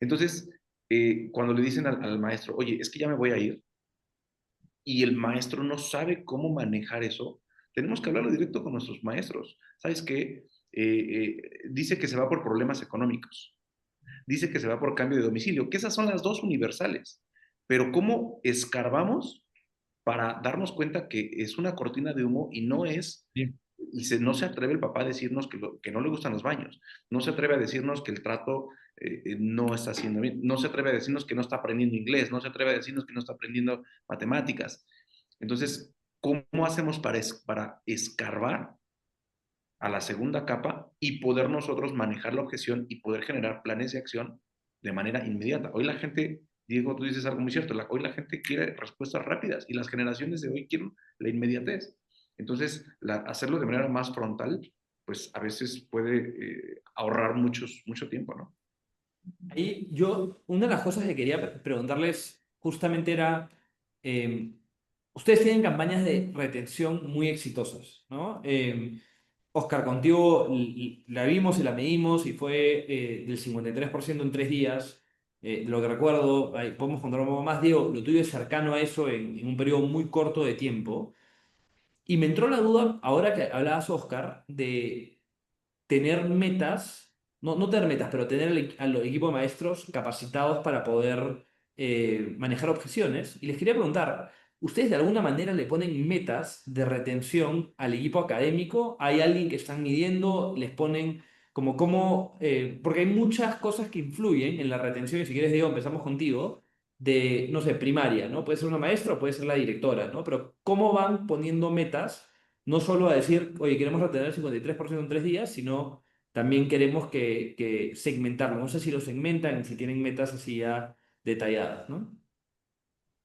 Speaker 2: Entonces, cuando le dicen al maestro, oye, es que ya me voy a ir, y el maestro no sabe cómo manejar eso, tenemos que hablarlo directo con nuestros maestros. ¿Sabes qué? Dice que se va por problemas económicos, dice que se va por cambio de domicilio, que esas son las dos universales. Pero ¿cómo escarbamos para darnos cuenta que es una cortina de humo y no es,
Speaker 3: Sí.
Speaker 2: no se atreve el papá a decirnos que no le gustan los baños, no se atreve a decirnos que el trato no está haciendo bien, no se atreve a decirnos que no está aprendiendo inglés, no se atreve a decirnos que no está aprendiendo matemáticas. Entonces, ¿cómo hacemos para escarbar a la segunda capa y poder nosotros manejar la objeción y poder generar planes de acción de manera inmediata? Hoy la gente, Diego, tú dices algo muy cierto, hoy la gente quiere respuestas rápidas y las generaciones de hoy quieren la inmediatez. Entonces, hacerlo de manera más frontal, pues a veces puede ahorrar mucho tiempo, ¿no?
Speaker 1: Ahí yo, una de las cosas que quería preguntarles justamente era, eh, ustedes tienen campañas de retención muy exitosas, ¿no? Oscar, contigo la vimos y la medimos y fue del 53% en 3 días. De lo que recuerdo, ahí podemos contar un poco más, Diego, lo tuyo es cercano a eso en un periodo muy corto de tiempo. Y me entró la duda, ahora que hablabas, Oscar, de tener metas, no tener metas, pero tener al equipo de maestros capacitados para poder manejar objeciones. Y les quería preguntar, ¿ustedes de alguna manera le ponen metas de retención al equipo académico? ¿Hay alguien que están midiendo? ¿Les ponen como cómo? Porque hay muchas cosas que influyen en la retención, y si quieres, Diego, empezamos contigo. De, no sé, primaria, ¿no? Puede ser una maestra o puede ser la directora, ¿no? Pero ¿cómo van poniendo metas? No solo a decir, oye, queremos retener el 53% en 3 días, sino también queremos que segmentarlo. No sé si lo segmentan, si tienen metas así ya detalladas, ¿no?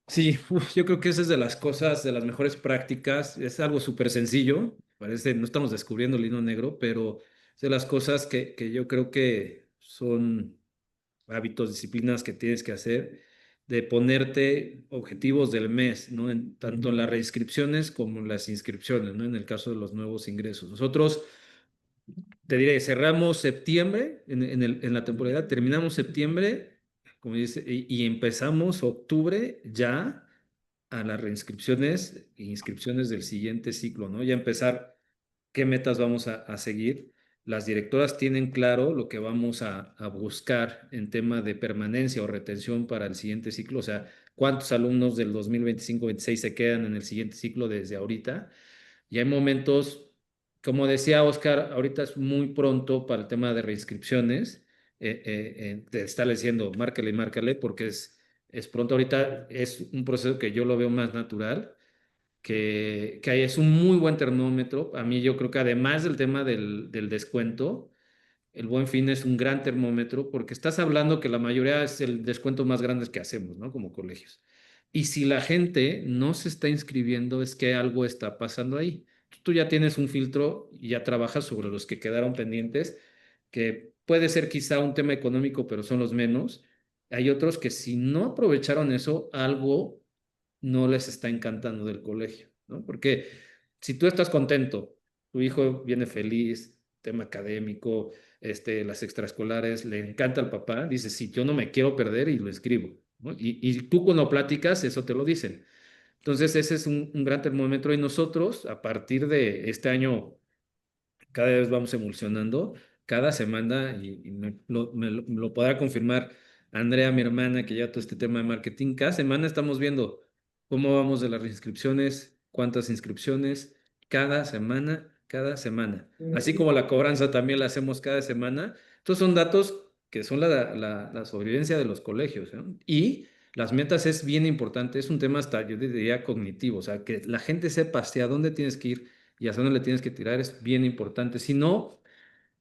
Speaker 3: Sí, yo creo que esa es de las cosas, de las mejores prácticas. Es algo súper sencillo, parece, no estamos descubriendo el hilo negro, pero es de las cosas que yo creo que son hábitos, disciplinas que tienes que hacer, de ponerte objetivos del mes, ¿no? Tanto en las reinscripciones como en las inscripciones, ¿no? En el caso de los nuevos ingresos. Nosotros, te diré, cerramos septiembre en la temporada, terminamos septiembre como dice, y empezamos octubre ya a las reinscripciones e inscripciones del siguiente ciclo, ¿no? Ya empezar qué metas vamos a seguir. Las directoras tienen claro lo que vamos a buscar en tema de permanencia o retención para el siguiente ciclo, o sea, cuántos alumnos del 2025-26 se quedan en el siguiente ciclo desde ahorita. Y hay momentos, como decía Oscar, ahorita es muy pronto para el tema de reinscripciones, de estarle diciendo, márcale, márcale, porque es pronto. Ahorita es un proceso que yo lo veo más natural, que ahí es un muy buen termómetro. A mí yo creo que además del tema del descuento, el Buen Fin es un gran termómetro porque estás hablando que la mayoría es el descuento más grande que hacemos, ¿no? Como colegios. Y si la gente no se está inscribiendo, es que algo está pasando ahí. Tú ya tienes un filtro y ya trabajas sobre los que quedaron pendientes, que puede ser quizá un tema económico, pero son los menos. Hay otros que si no aprovecharon eso, algo no les está encantando del colegio, ¿no? Porque si tú estás contento, tu hijo viene feliz, tema académico, las extraescolares, le encanta al papá, dice, sí, yo no me quiero perder y lo escribo, ¿no? Y tú cuando platicas, eso te lo dicen. Entonces, ese es un gran termómetro y nosotros, a partir de este año, cada vez vamos evolucionando, cada semana, y me lo podrá confirmar Andrea, mi hermana, que ya todo este tema de marketing, cada semana estamos viendo cómo vamos de las inscripciones, cuántas inscripciones, cada semana. Así como la cobranza también la hacemos cada semana. Estos son datos que son la sobrevivencia de los colegios, ¿no? Y las metas es bien importante, es un tema hasta, yo diría, cognitivo, o sea, que la gente sepa hacia dónde tienes que ir y hacia dónde le tienes que tirar es bien importante. Si no,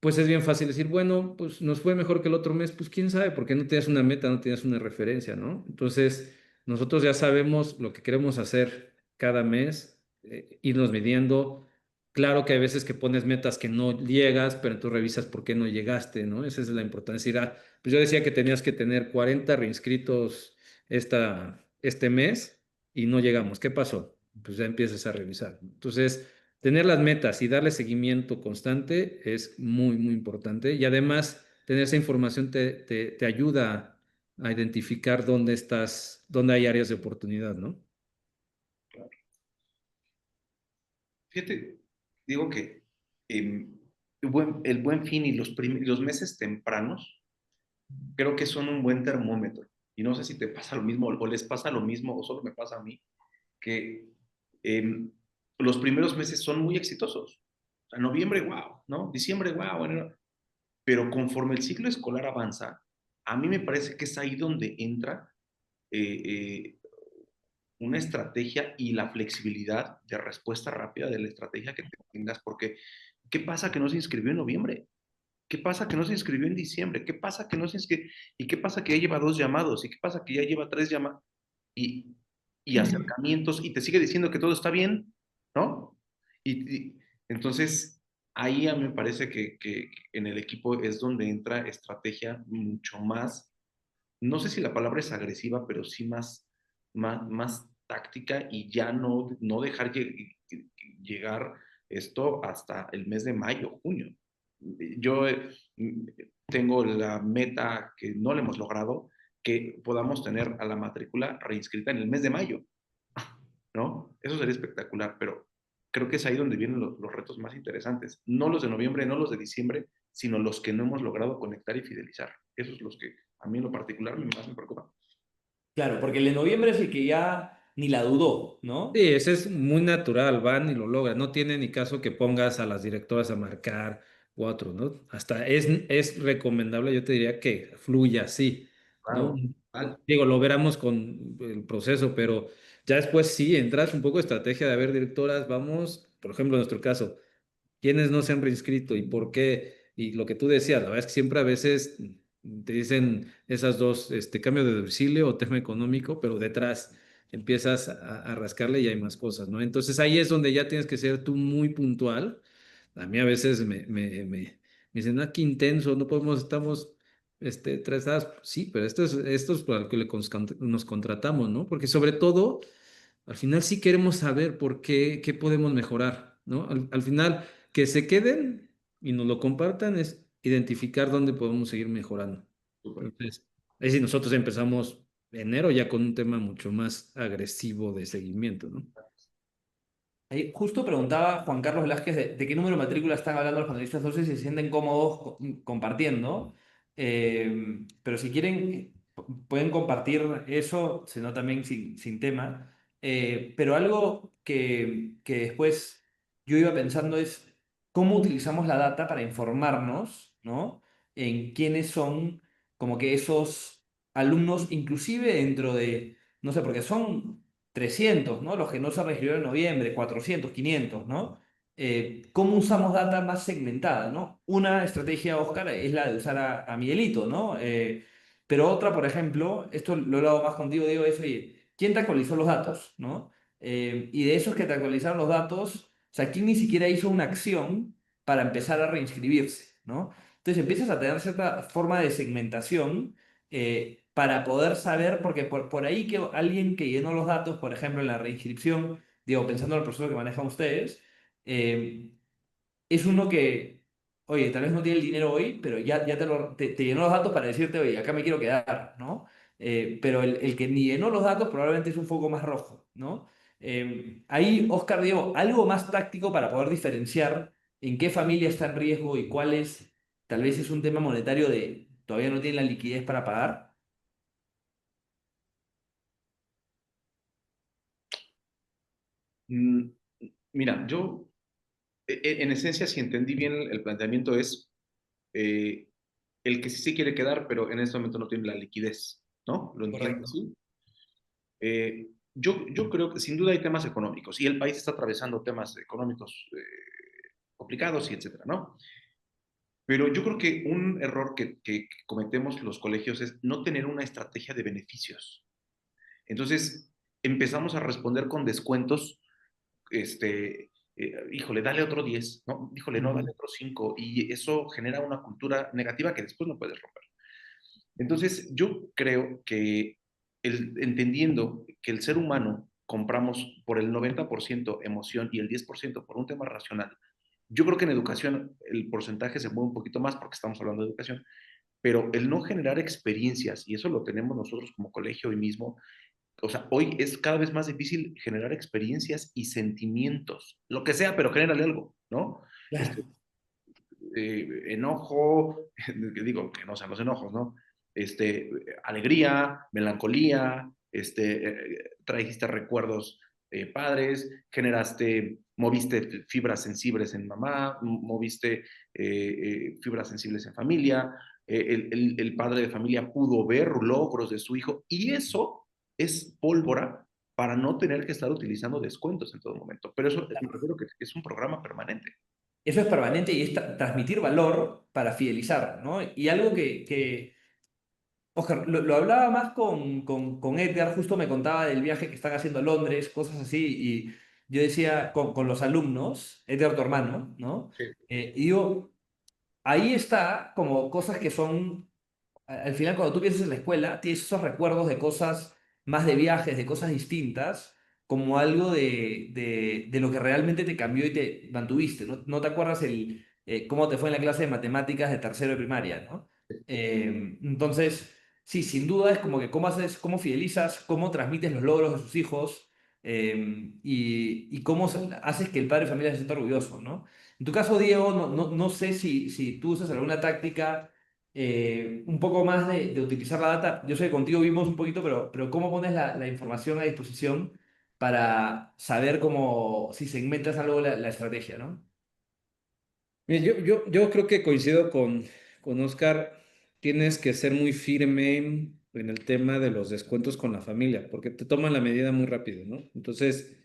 Speaker 3: pues es bien fácil decir, bueno, pues nos fue mejor que el otro mes, pues quién sabe, porque no tienes una meta, no tienes una referencia, ¿no? Entonces, nosotros ya sabemos lo que queremos hacer cada mes, irnos midiendo. Claro que hay veces que pones metas que no llegas, pero tú revisas por qué no llegaste, ¿no? Esa es la importancia. Decir, pues yo decía que tenías que tener 40 reinscritos este mes y no llegamos. ¿Qué pasó? Pues ya empiezas a revisar. Entonces, tener las metas y darle seguimiento constante es muy, muy importante. Y además, tener esa información te ayuda a identificar dónde estás, dónde hay áreas de oportunidad, ¿no?
Speaker 2: Fíjate, digo que el buen fin y los meses tempranos creo que son un buen termómetro. Y no sé si te pasa lo mismo o les pasa lo mismo o solo me pasa a mí, que eh, los primeros meses son muy exitosos. O sea, noviembre, wow, ¿no? Diciembre, wow, bueno, pero conforme el ciclo escolar avanza, a mí me parece que es ahí donde entra eh, eh, una estrategia y la flexibilidad de respuesta rápida de la estrategia que tengas, porque ¿qué pasa que no se inscribió en noviembre? ¿Qué pasa que no se inscribió en diciembre? ¿Qué pasa que no se inscribió? ¿Y qué pasa que ya lleva 2 llamados? ¿Y qué pasa que ya lleva 3 llamadas? Y, y acercamientos y te sigue diciendo que todo está bien, ¿no? Entonces, ahí a mí me parece que en el equipo es donde entra estrategia mucho más, no sé si la palabra es agresiva, pero sí más táctica y ya no dejar llegar esto hasta el mes de mayo, junio. Yo tengo la meta que no le hemos logrado, que podamos tener a la matrícula reinscrita en el mes de mayo, ¿no? Eso sería espectacular, pero creo que es ahí donde vienen los retos más interesantes. No los de noviembre, no los de diciembre, sino los que no hemos logrado conectar y fidelizar. Esos son los que a mí en lo particular más me preocupan.
Speaker 1: Claro, porque el de noviembre es el que ya ni la dudó, ¿no?
Speaker 3: Sí, ese es muy natural, van y lo logran. No tiene ni caso que pongas a las directoras a marcar u otro, ¿no? Hasta es recomendable, yo te diría que fluya así, ¿no?
Speaker 2: Claro, tal.
Speaker 3: Digo, lo veremos con el proceso, pero ya después sí entras un poco de estrategia de, a ver, directoras, vamos, por ejemplo, en nuestro caso, ¿quiénes no se han reinscrito y por qué? Y lo que tú decías, la verdad es que siempre a veces te dicen esas dos, cambio de domicilio o tema económico, pero detrás empiezas a rascarle y hay más cosas, ¿no? Entonces ahí es donde ya tienes que ser tú muy puntual. A mí a veces me dicen, ah, qué intenso, no podemos, estamos, estresadas. Sí, pero esto es para lo que nos contratamos, ¿no? Porque sobre todo, al final sí queremos saber por qué podemos mejorar, ¿no? Al final, que se queden y nos lo compartan es identificar dónde podemos seguir mejorando.
Speaker 2: Súper.
Speaker 3: Entonces, Es decir, nosotros empezamos enero ya con un tema mucho más agresivo de seguimiento, ¿no?
Speaker 1: Ahí justo preguntaba Juan Carlos Velázquez de qué número de matrícula están hablando los panelistas, no sé si se sienten cómodos compartiendo, pero si quieren pueden compartir eso, sino también sin tema. Pero algo que después yo iba pensando es cómo utilizamos la data para informarnos, ¿no? En quiénes son como que esos alumnos, inclusive dentro de, no sé, porque son 300, ¿no? Los que no se registraron en noviembre, 400, 500, ¿no? ¿Cómo usamos data más segmentada, ¿no? Una estrategia, Oscar, es la de usar a Miguelito, ¿no? Pero otra, por ejemplo, esto lo he hablado más contigo, Diego, es, oye, ¿quién te actualizó los datos, ¿no? Y de esos que te actualizaron los datos, o sea, ¿quién ni siquiera hizo una acción para empezar a reinscribirse, ¿no? Entonces empiezas a tener cierta forma de segmentación para poder saber, porque por ahí que alguien que llenó los datos, por ejemplo, en la reinscripción, digo, pensando en el proceso que manejan ustedes, eh, es uno que, oye, tal vez no tiene el dinero hoy, pero ya te llenó los datos para decirte, oye, acá me quiero quedar, ¿no? Pero el que ni llenó los datos probablemente es un foco más rojo, ¿no? Ahí, Oscar, digo, algo más táctico para poder diferenciar en qué familia está en riesgo y cuál es, tal vez es un tema monetario de todavía no tiene la liquidez para pagar.
Speaker 2: Mm, Mira, yo en esencia, si entendí bien el planteamiento, es eh, el que sí se quiere quedar, pero en este momento no tiene la liquidez, ¿no? ¿Lo entiendo
Speaker 1: Correcto.
Speaker 2: así? Yo creo que sin duda hay temas económicos y el país está atravesando temas económicos complicados y etcétera, ¿no? Pero yo creo que un error que cometemos los colegios es no tener una estrategia de beneficios. Entonces, empezamos a responder con descuentos, híjole, dale otro 10, ¿no? Híjole, no, dale
Speaker 1: Ujú.
Speaker 2: otro 5, y eso genera una cultura negativa que después no puedes romper. Entonces, yo creo que entendiendo que el ser humano compramos por el 90% emoción y el 10% por un tema racional, yo creo que en educación el porcentaje se mueve un poquito más porque estamos hablando de educación, pero el no generar experiencias, y eso lo tenemos nosotros como colegio hoy mismo, o sea, hoy es cada vez más difícil generar experiencias y sentimientos, lo que sea, pero genérale algo, ¿no? Este,
Speaker 1: Claro.
Speaker 2: enojo, que digo que no sean los enojos, ¿no? Alegría, melancolía, trajiste recuerdos padres, moviste fibras sensibles en mamá, moviste fibras sensibles en familia, el padre de familia pudo ver logros de su hijo y eso es pólvora para no tener que estar utilizando descuentos en todo momento. Pero eso me refiero que es un programa permanente.
Speaker 1: Eso es permanente y es transmitir valor para fidelizar, ¿no? Y algo que Oscar, lo hablaba más con Edgar, justo me contaba del viaje que están haciendo a Londres, cosas así, y yo decía con los alumnos, Edgar, tu hermano, ¿no?
Speaker 2: Sí.
Speaker 1: Y digo, ahí está como cosas que son al final cuando tú piensas en la escuela, tienes esos recuerdos de cosas más de viajes, de cosas distintas, como algo de lo que realmente te cambió y te mantuviste. No te acuerdas cómo te fue en la clase de matemáticas de tercero de primaria, ¿no? Entonces, sí, sin duda es como que cómo haces, cómo fidelizas, cómo transmites los logros de sus hijos y cómo haces que el padre de familia se sienta orgulloso, ¿no? En tu caso, Diego, no sé si tú usas alguna táctica un poco más de utilizar la data. Yo sé que contigo vimos un poquito, pero ¿cómo pones la información a disposición para saber cómo, si segmentas algo la estrategia, ¿no?
Speaker 3: Mira, yo creo que coincido con Oscar. Tienes que ser muy firme en el tema de los descuentos con la familia, porque te toman la medida muy rápido, ¿no? Entonces,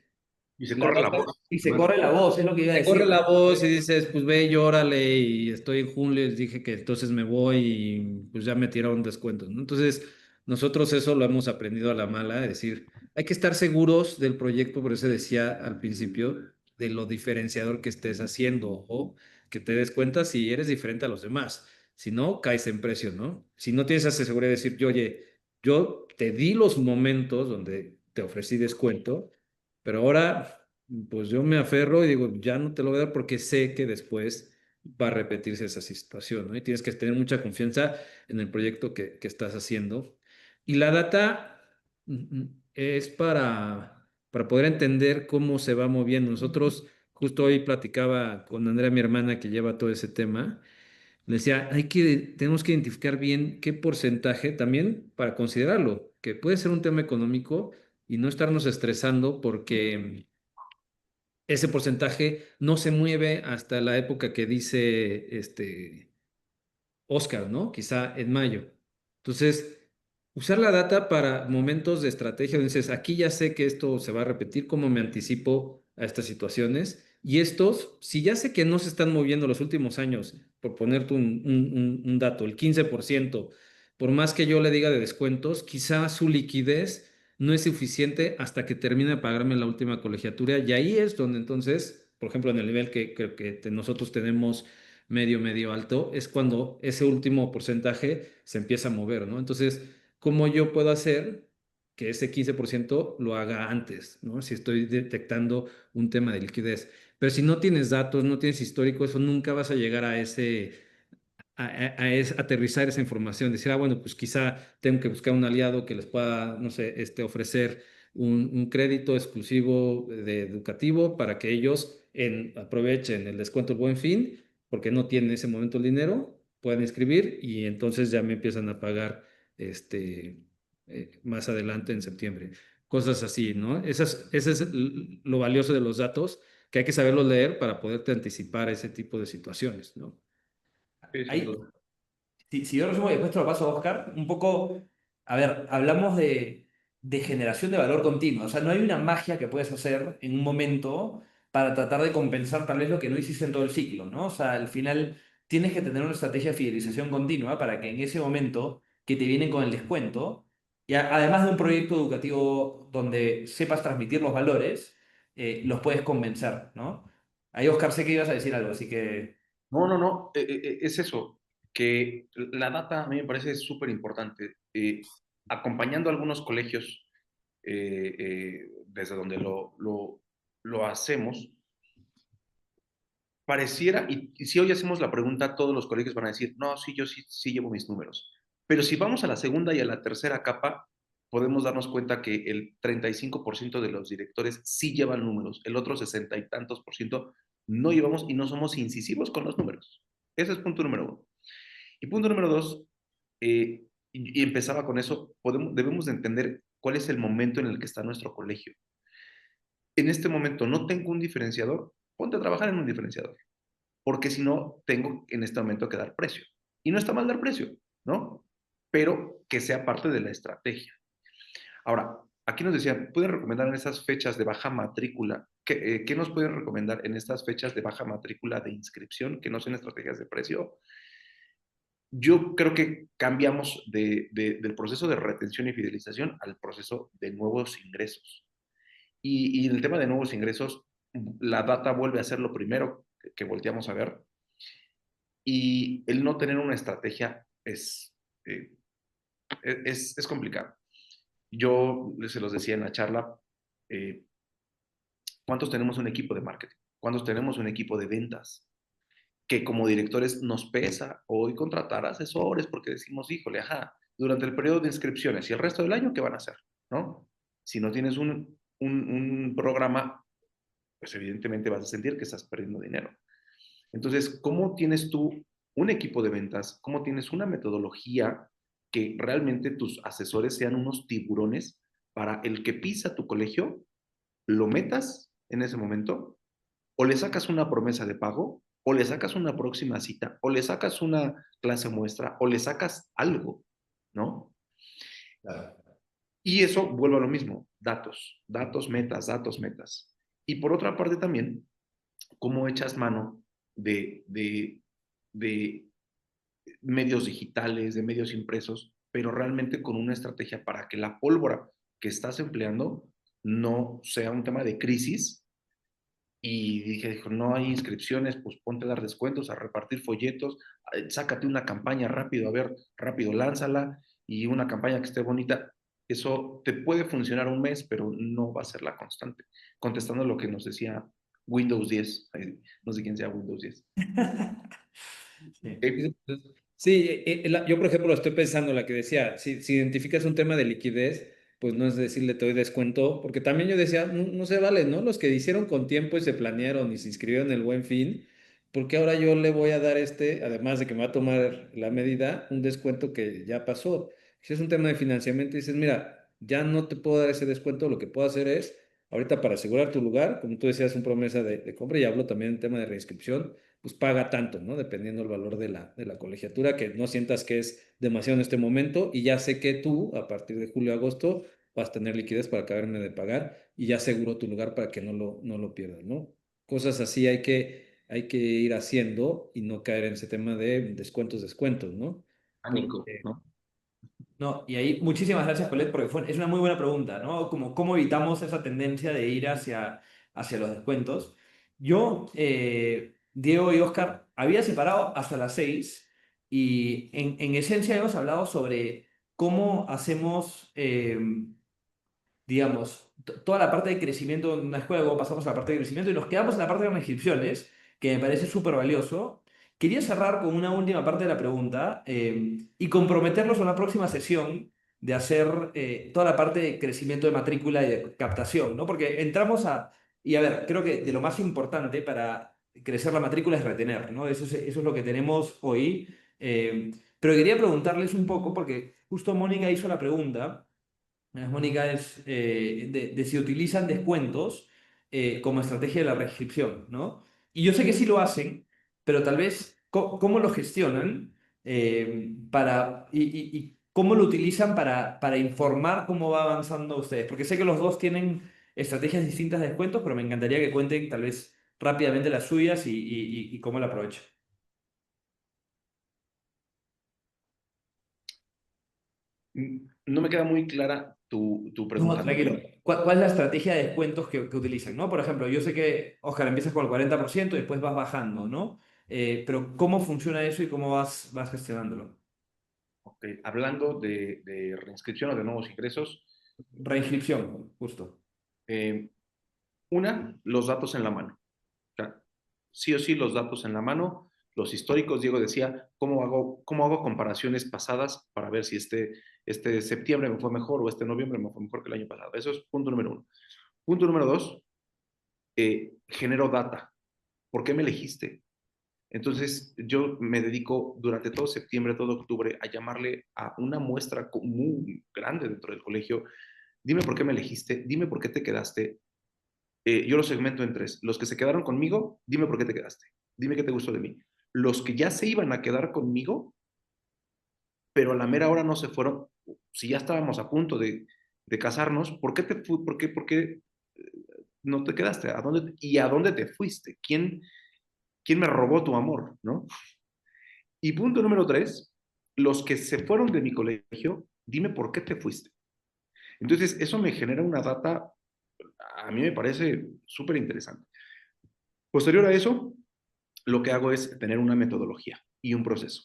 Speaker 2: Y se
Speaker 3: la
Speaker 2: corre la
Speaker 3: data
Speaker 2: voz,
Speaker 1: Y se
Speaker 2: ¿no?
Speaker 1: corre la voz, es lo que iba a
Speaker 3: te corre
Speaker 1: decir.
Speaker 3: la voz y dices, pues ve, llórale y estoy en julio, les dije que entonces me voy y pues ya me tiraron descuentos, ¿no? Entonces, nosotros eso lo hemos aprendido a la mala, es decir, hay que estar seguros del proyecto, por eso decía al principio, de lo diferenciador que estés haciendo o que te des cuenta si eres diferente a los demás. Si no, caes en precio, ¿no? Si no tienes esa seguridad de decir, oye, yo te di los momentos donde te ofrecí descuento, pero ahora pues yo me aferro y digo, ya no te lo voy a dar porque sé que después va a repetirse esa situación, ¿no? Y tienes que tener mucha confianza en el proyecto que estás haciendo. Y la data es para poder entender cómo se va moviendo. Nosotros, justo hoy platicaba con Andrea, mi hermana, que lleva todo ese tema. Le decía, tenemos que identificar bien qué porcentaje también para considerarlo, que puede ser un tema económico y no estarnos estresando porque ese porcentaje no se mueve hasta la época que dice Oscar, ¿no? Quizá en mayo. Entonces, usar la data para momentos de estrategia, donde dices, aquí ya sé que esto se va a repetir, cómo me anticipo a estas situaciones. Y estos, si ya sé que no se están moviendo los últimos años, por ponerte un dato, el 15%, por más que yo le diga de descuentos, quizá su liquidez no es suficiente hasta que termine de pagarme la última colegiatura. Y ahí es donde entonces, por ejemplo, en el nivel que nosotros tenemos medio alto, es cuando ese último porcentaje se empieza a mover, ¿no? Entonces, ¿cómo yo puedo hacer que ese 15% lo haga antes, ¿no? Si estoy detectando un tema de liquidez. Pero si no tienes datos, no tienes histórico, eso nunca vas a llegar a aterrizar esa información, decir, bueno, pues quizá tengo que buscar un aliado que les pueda, no sé, ofrecer un crédito exclusivo de educativo para que ellos aprovechen el descuento del Buen Fin, porque no tienen en ese momento el dinero, puedan inscribir y entonces ya me empiezan a pagar más adelante en septiembre. Cosas así, ¿no? Ese es lo valioso de los datos, que hay que saberlos leer para poderte anticipar a ese tipo de situaciones, ¿no?
Speaker 2: Sí, sin
Speaker 1: Ahí,
Speaker 2: duda.
Speaker 1: si yo resumo y después te lo paso a Oscar, un poco, a ver, hablamos de generación de valor continuo. O sea, no hay una magia que puedes hacer en un momento para tratar de compensar tal vez lo que no hiciste en todo el ciclo, ¿no? O sea, al final tienes que tener una estrategia de fidelización continua para que en ese momento que te vienen con el descuento, y además de un proyecto educativo donde sepas transmitir los valores, los puedes convencer, ¿no? Ahí, Oscar, sé que ibas a decir algo, así que...
Speaker 2: No, no, no, es eso, que la data a mí me parece súper importante. Acompañando a algunos colegios desde donde lo hacemos, pareciera, y si hoy hacemos la pregunta, todos los colegios van a decir, no, sí, yo sí llevo mis números. Pero si vamos a la segunda y a la tercera capa, podemos darnos cuenta que el 35% de los directores sí llevan números, el otro 60 y tantos por ciento no llevamos y no somos incisivos con los números. Ese es punto número uno. Y punto número dos, y empezaba con eso, debemos de entender cuál es el momento en el que está nuestro colegio. En este momento no tengo un diferenciador, ponte a trabajar en un diferenciador, porque si no, tengo en este momento que dar precio. Y no está mal dar precio, ¿no? Pero que sea parte de la estrategia. Ahora, aquí nos decían, ¿pueden recomendar en estas fechas de baja matrícula? ¿Qué nos pueden recomendar en estas fechas de baja matrícula de inscripción que no son estrategias de precio? Yo creo que cambiamos del proceso de retención y fidelización al proceso de nuevos ingresos. Y en el tema de nuevos ingresos, la data vuelve a ser lo primero que volteamos a ver. Y el no tener una estrategia eh, es complicado. Yo se los decía en la charla, eh, ¿cuántos tenemos un equipo de marketing? ¿Cuántos tenemos un equipo de ventas? Que como directores nos pesa hoy contratar asesores porque decimos, híjole, ajá, durante el periodo de inscripciones y el resto del año, ¿qué van a hacer? ¿No? Si no tienes un programa, pues evidentemente vas a sentir que estás perdiendo dinero. Entonces, ¿cómo tienes tú un equipo de ventas? ¿Cómo tienes una metodología que realmente tus asesores sean unos tiburones para el que pisa tu colegio, lo metas en ese momento, o le sacas una promesa de pago, o le sacas una próxima cita, o le sacas una clase muestra, o le sacas algo, ¿no?
Speaker 1: Claro.
Speaker 2: Y eso vuelve a lo mismo, datos, datos, metas, datos, metas. Y por otra parte también, ¿cómo echas mano de medios digitales, de medios impresos, pero realmente con una estrategia para que la pólvora que estás empleando no sea un tema de crisis? Y dijo, no hay inscripciones, pues ponte a dar descuentos, a repartir folletos, sácate una campaña rápido, a ver, rápido lánzala y una campaña que esté bonita. Eso te puede funcionar un mes, pero no va a ser la constante. Contestando lo que nos decía Windows 10. No sé quién sea Windows 10.
Speaker 1: Sí.
Speaker 3: Sí, yo por ejemplo estoy pensando la que decía, si identificas un tema de liquidez, pues no es decirle te doy descuento, porque también yo decía, no, no se vale, ¿no? Los que hicieron con tiempo y se planearon y se inscribieron en el Buen Fin, porque ahora yo le voy a dar además de que me va a tomar la medida, un descuento que ya pasó. Si es un tema de financiamiento, dices, mira, ya no te puedo dar ese descuento, lo que puedo hacer es, ahorita para asegurar tu lugar, como tú decías, una promesa de compra, y hablo también en tema de reinscripción pues paga tanto, ¿no? Dependiendo del valor de la colegiatura, que no sientas que es demasiado en este momento y ya sé que tú, a partir de julio, agosto, vas a tener liquidez para acabarme de pagar y ya aseguro tu lugar para que no lo pierdas, ¿no? Cosas así hay que ir haciendo y no caer en ese tema de descuentos, ¿no?
Speaker 2: Pánico,
Speaker 3: Porque
Speaker 2: ¿no?
Speaker 1: No, y ahí muchísimas gracias, Colette, porque es una muy buena pregunta, ¿no? Como cómo evitamos esa tendencia de ir hacia los descuentos. Yo, Diego y Oscar, había separado hasta las 6 y en esencia hemos hablado sobre cómo hacemos, digamos, toda la parte de crecimiento en una escuela, luego pasamos a la parte de crecimiento y nos quedamos en la parte de las inscripciones, que me parece súper valioso. Quería cerrar con una última parte de la pregunta y comprometernos a una próxima sesión de hacer toda la parte de crecimiento de matrícula y de captación, ¿no? Porque entramos y a ver, creo que de lo más importante para crecer la matrícula es retener, ¿no? Eso es lo que tenemos hoy. Pero quería preguntarles un poco, porque justo Mónica hizo la pregunta. Mónica, es de si utilizan descuentos como estrategia de la restricción, ¿no? Y yo sé que sí lo hacen, pero tal vez cómo lo gestionan y cómo lo utilizan para informar cómo va avanzando ustedes. Porque sé que los dos tienen estrategias distintas de descuentos, pero me encantaría que cuenten tal vez rápidamente las suyas y cómo la aprovechan.
Speaker 2: No me queda muy clara tu
Speaker 1: No,
Speaker 2: pregunta, ¿no?
Speaker 1: tranquilo. ¿Cuál es la estrategia de descuentos que utilizan, ¿no? Por ejemplo, yo sé que, Oscar, empiezas con el 40% y después vas bajando, ¿no? Pero ¿cómo funciona eso y cómo vas gestionándolo?
Speaker 2: Ok, hablando de reinscripción o de nuevos ingresos,
Speaker 1: Reinscripción, justo.
Speaker 2: eh, una, los datos en la mano. O sea, sí o sí los datos en la mano, los históricos. Diego decía, cómo hago comparaciones pasadas para ver si este septiembre me fue mejor o este noviembre me fue mejor que el año pasado? Eso es punto número uno. Punto número dos, genero data. ¿Por qué me elegiste? Entonces, yo me dedico durante todo septiembre, todo octubre, a llamarle a una muestra muy grande dentro del colegio. Dime por qué me elegiste, dime por qué te quedaste. Yo los segmento en tres. Los que se quedaron conmigo, dime por qué te quedaste. Dime qué te gustó de mí. Los que ya se iban a quedar conmigo, pero a la mera hora no se fueron. Si ya estábamos a punto de casarnos, por qué no te quedaste? ¿A dónde te fuiste? ¿Quién me robó tu amor? ¿No? Y punto número tres, los que se fueron de mi colegio, dime por qué te fuiste. Entonces, eso me genera una data, a mí me parece súper interesante. Posterior a eso, lo que hago es tener una metodología y un proceso.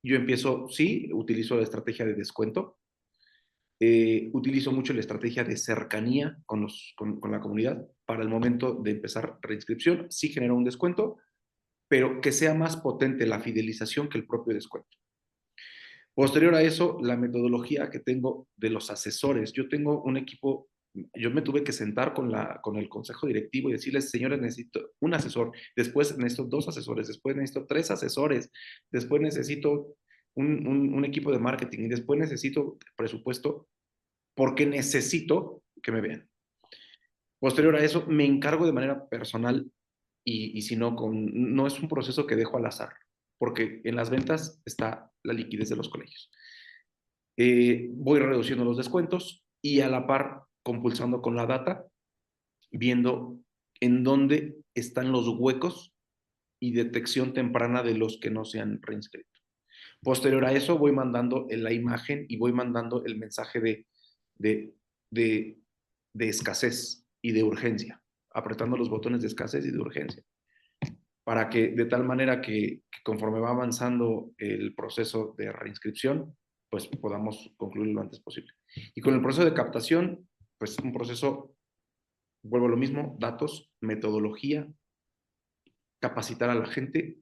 Speaker 2: Yo empiezo, sí, utilizo la estrategia de descuento, utilizo mucho la estrategia de cercanía con la comunidad para el momento de empezar reinscripción, sí genera un descuento, pero que sea más potente la fidelización que el propio descuento. Posterior a eso, la metodología que tengo de los asesores. Yo tengo un equipo, yo me tuve que sentar con el consejo directivo y decirles, señores, necesito un asesor, después necesito dos asesores, después necesito tres asesores, después necesito un equipo de marketing y después necesito presupuesto porque necesito que me vean. Posterior a eso, me encargo de manera personal y si no, no es un proceso que dejo al azar, porque en las ventas está la liquidez de los colegios. Voy reduciendo los descuentos y a la par compulsando con la data, viendo en dónde están los huecos y detección temprana de los que no se han reinscrito. Posterior a eso voy mandando la imagen y voy mandando el mensaje de, de, de escasez y de urgencia, apretando los botones de escasez y de urgencia, para que de tal manera que conforme va avanzando el proceso de reinscripción, pues podamos concluir lo antes posible. Y con el proceso de captación, pues un proceso vuelvo a lo mismo, datos, metodología, capacitar a la gente,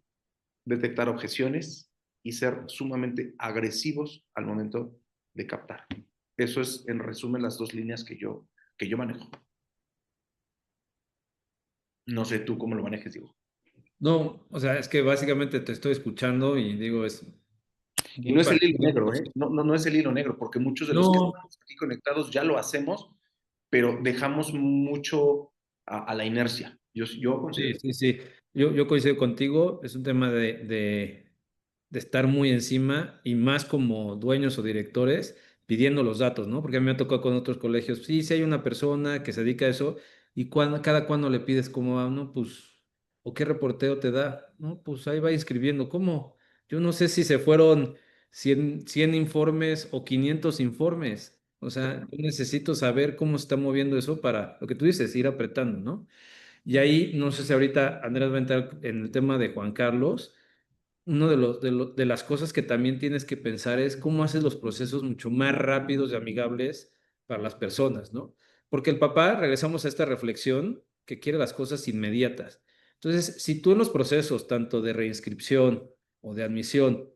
Speaker 2: detectar objeciones y ser sumamente agresivos al momento de captar. Eso es, en resumen, las dos líneas que yo manejo. No sé tú cómo lo manejes, digo.
Speaker 3: No, o sea, es que básicamente te estoy escuchando y digo, es
Speaker 2: Y
Speaker 3: muy
Speaker 2: no es el hilo
Speaker 3: parecido al
Speaker 2: negro, ¿eh?
Speaker 3: proceso.
Speaker 2: No es el hilo negro, porque muchos de los que
Speaker 3: No,
Speaker 2: estamos aquí conectados ya lo hacemos, pero dejamos mucho a la inercia. Yo
Speaker 3: sí,
Speaker 2: considero.
Speaker 3: sí, sí. Yo coincido contigo, es un tema de estar muy encima y más como dueños o directores pidiendo los datos, ¿no? Porque a mí me ha tocado con otros colegios, sí, sí hay una persona que se dedica a eso y cada cuando le pides cómo va, ¿no? Pues, o qué reporteo te da, ¿no? Pues ahí va inscribiendo, ¿cómo? Yo no sé si se fueron 100 informes o 500 informes, o sea, yo necesito saber cómo se está moviendo eso para, lo que tú dices, ir apretando, ¿no? Y ahí, no sé si ahorita Andrés va a entrar en el tema de Juan Carlos. Uno de las cosas que también tienes que pensar es cómo haces los procesos mucho más rápidos y amigables para las personas, ¿no? Porque el papá, regresamos a esta reflexión, que quiere las cosas inmediatas. Entonces, si tú en los procesos, tanto de reinscripción o de admisión,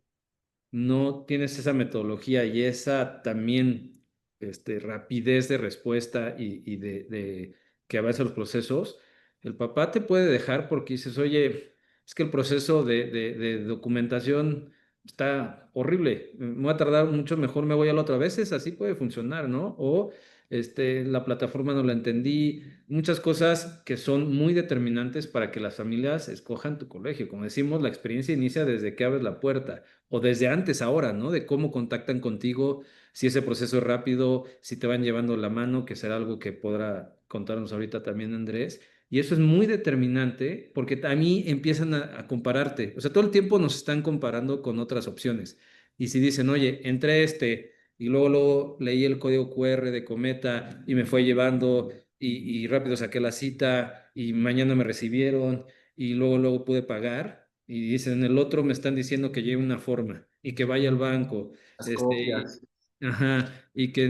Speaker 3: no tienes esa metodología y esa también rapidez de respuesta y de que avanza los procesos, el papá te puede dejar porque dices, oye, es que el proceso de documentación está horrible, me voy a tardar mucho, mejor me voy a la otra. A veces así puede funcionar, ¿no? O la plataforma no la entendí, muchas cosas que son muy determinantes para que las familias escojan tu colegio. Como decimos, la experiencia inicia desde que abres la puerta o desde antes ahora, ¿no? De cómo contactan contigo, si ese proceso es rápido, si te van llevando la mano, que será algo que podrá contarnos ahorita también Andrés. Y eso es muy determinante porque a mí empiezan a compararte. O sea, todo el tiempo nos están comparando con otras opciones. Y si dicen, oye, entré y luego leí el código QR de Cometa y me fue llevando y rápido saqué la cita y mañana me recibieron y luego pude pagar y dicen, el otro me están diciendo que lleve una forma y que vaya al banco,
Speaker 2: Las
Speaker 3: este,
Speaker 2: copias.
Speaker 3: ajá, y que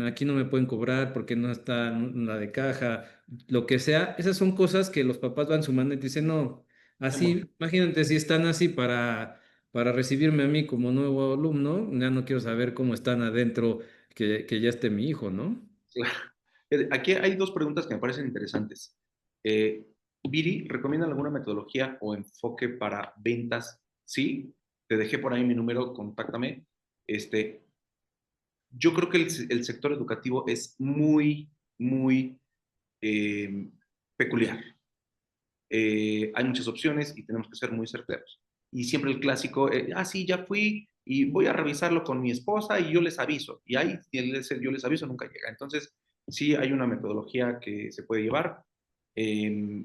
Speaker 3: aquí no me pueden cobrar porque no está la de caja, lo que sea, esas son cosas que los papás van sumando y te dicen, no, así, imagínate si están así para recibirme a mí como nuevo alumno, ya no quiero saber cómo están adentro que ya esté mi hijo, ¿no?
Speaker 2: Aquí hay dos preguntas que me parecen interesantes. Viri, ¿recomiendan alguna metodología o enfoque para ventas? Sí, te dejé por ahí mi número, contáctame. Yo creo que el sector educativo es muy eh, peculiar. Hay muchas opciones y tenemos que ser muy certeros. Y siempre el clásico, sí, ya fui y voy a revisarlo con mi esposa y yo les aviso. Y ahí yo les aviso nunca llega. Entonces, sí hay una metodología que se puede llevar. Eh,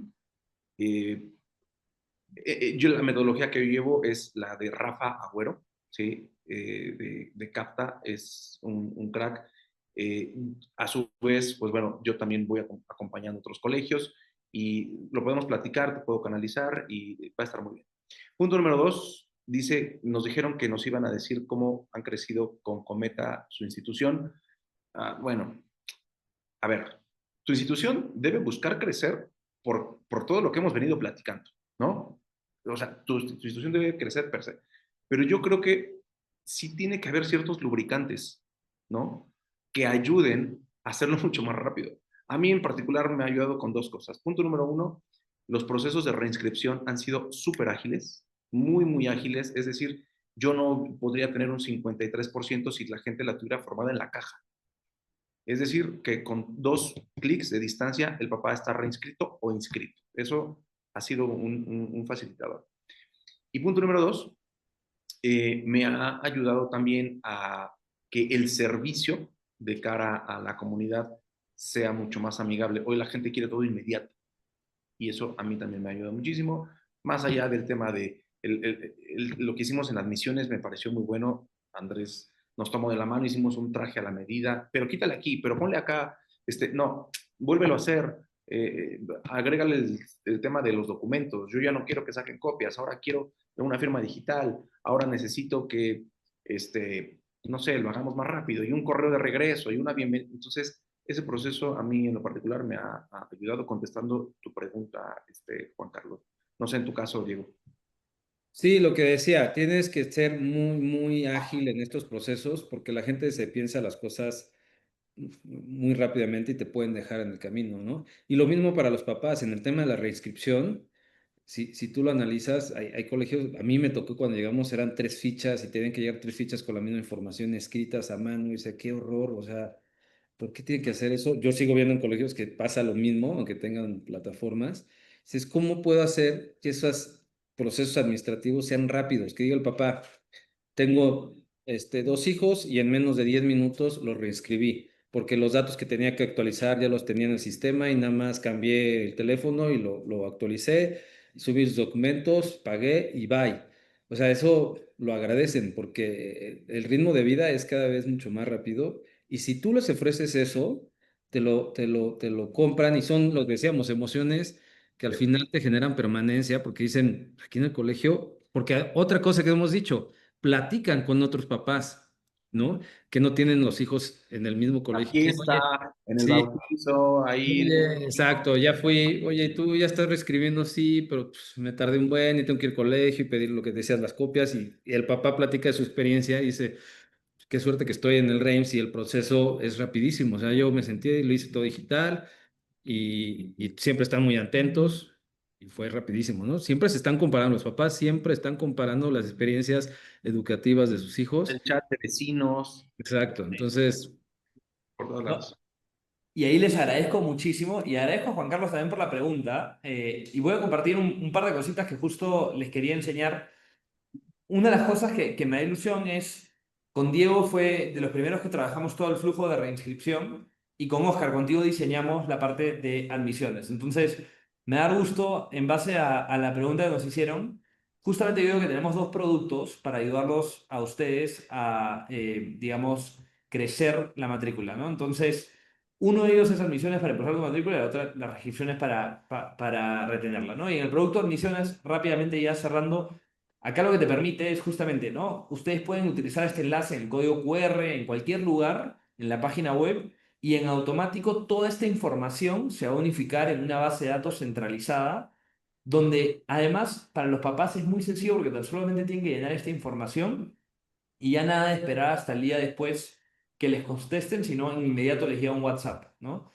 Speaker 2: eh, yo la metodología que yo llevo es la de Rafa Agüero, ¿sí? De CAPTA, es un crack. Eh, a su vez, pues bueno, yo también voy acompañando a otros colegios y lo podemos platicar, te puedo canalizar y va a estar muy bien. Punto número dos, dice, nos dijeron que nos iban a decir cómo han crecido con Cometa su institución. Bueno, a ver, tu institución debe buscar crecer por todo lo que hemos venido platicando, ¿no? O sea, tu institución debe crecer per se. Pero yo creo que sí tiene que haber ciertos lubricantes, ¿no? Que ayuden a hacerlo mucho más rápido. A mí en particular me ha ayudado con dos cosas. Punto número uno, los procesos de reinscripción han sido súper ágiles, muy ágiles. Es decir, yo no podría tener un 53% si la gente la tuviera formada en la caja. Es decir, que con 2 clics de distancia el papá está reinscrito o inscrito. Eso ha sido un facilitador. Y punto número dos, me ha ayudado también a que el servicio de cara a la comunidad sea mucho más amigable. Hoy la gente quiere todo inmediato y eso a mí también me ayuda muchísimo. Más allá del tema de lo que hicimos en admisiones, me pareció muy bueno. Andrés nos tomó de la mano, hicimos un traje a la medida, pero quítale aquí, pero ponle acá, no, vuélvelo a hacer, agrégale el tema de los documentos. Yo ya no quiero que saquen copias, ahora quiero una firma digital, ahora necesito que, no sé, lo hagamos más rápido y un correo de regreso y una bienvenida. Entonces, ese proceso a mí en lo particular me ha ayudado contestando tu pregunta, Juan Carlos. No sé en tu caso, Diego.
Speaker 3: Sí, lo que decía, tienes que ser muy, muy ágil en estos procesos porque la gente se piensa las cosas muy rápidamente y te pueden dejar en el camino, ¿no? Y lo mismo para los papás, en el tema de la reinscripción, si tú lo analizas, hay colegios, a mí me tocó cuando llegamos, eran 3 fichas y tenían que llegar 3 fichas con la misma información escritas a mano y dice, qué horror, o sea, ¿por qué tienen que hacer eso? Yo sigo viendo en colegios que pasa lo mismo, aunque tengan plataformas. Dices, ¿cómo puedo hacer que esos procesos administrativos sean rápidos? Que diga el papá, tengo 2 hijos y en menos de 10 minutos los reinscribí, porque los datos que tenía que actualizar ya los tenía en el sistema y nada más cambié el teléfono y lo actualicé, subí los documentos, pagué y bye. O sea, eso lo agradecen porque el ritmo de vida es cada vez mucho más rápido y si tú les ofreces eso, te lo compran y son, lo que decíamos, emociones que al final te generan permanencia porque dicen, aquí en el colegio, porque otra cosa que hemos dicho, platican con otros papás, ¿no? Que no tienen los hijos en el mismo
Speaker 2: La
Speaker 3: colegio. Dicen,
Speaker 2: fiesta,
Speaker 3: oye,
Speaker 2: en el
Speaker 3: sí,
Speaker 2: bautizo, ahí.
Speaker 3: oye, exacto, ya fui, oye, tú ya estás reescribiendo, sí, pero pues, me tardé un buen y tengo que ir al colegio y pedir lo que decías, las copias, y el papá platica de su experiencia y dice, qué suerte que estoy en el REIMS y el proceso es rapidísimo, o sea, yo me sentí y lo hice todo digital y siempre están muy atentos. Y fue rapidísimo, ¿no? Siempre se están comparando, los papás siempre están comparando las experiencias educativas de sus hijos.
Speaker 2: El chat de vecinos,
Speaker 3: Exacto, entonces,
Speaker 2: por todos
Speaker 1: ¿no?
Speaker 2: lados.
Speaker 1: Y ahí les agradezco muchísimo y agradezco a Juan Carlos también por la pregunta. Y voy a compartir un par de cositas que justo les quería enseñar. Una de las cosas que me da ilusión es, con Diego fue de los primeros que trabajamos todo el flujo de reinscripción y con Oscar, contigo diseñamos la parte de admisiones. Entonces, me da gusto, en base a la pregunta que nos hicieron, justamente yo creo que tenemos dos productos para ayudarlos a ustedes a, digamos, crecer la matrícula, ¿no? Entonces, uno de ellos es admisiones para empezar tu matrícula y la otra las restricciones para retenerla, ¿no? Y en el producto admisiones, rápidamente ya cerrando. Acá lo que te permite es justamente, ¿no? Ustedes pueden utilizar este enlace, el código QR, en cualquier lugar, en la página web, y en automático toda esta información se va a unificar en una base de datos centralizada, donde además para los papás es muy sencillo porque tan solamente tienen que llenar esta información y ya nada de esperar hasta el día después que les contesten, sino en inmediato les llega un WhatsApp, ¿no?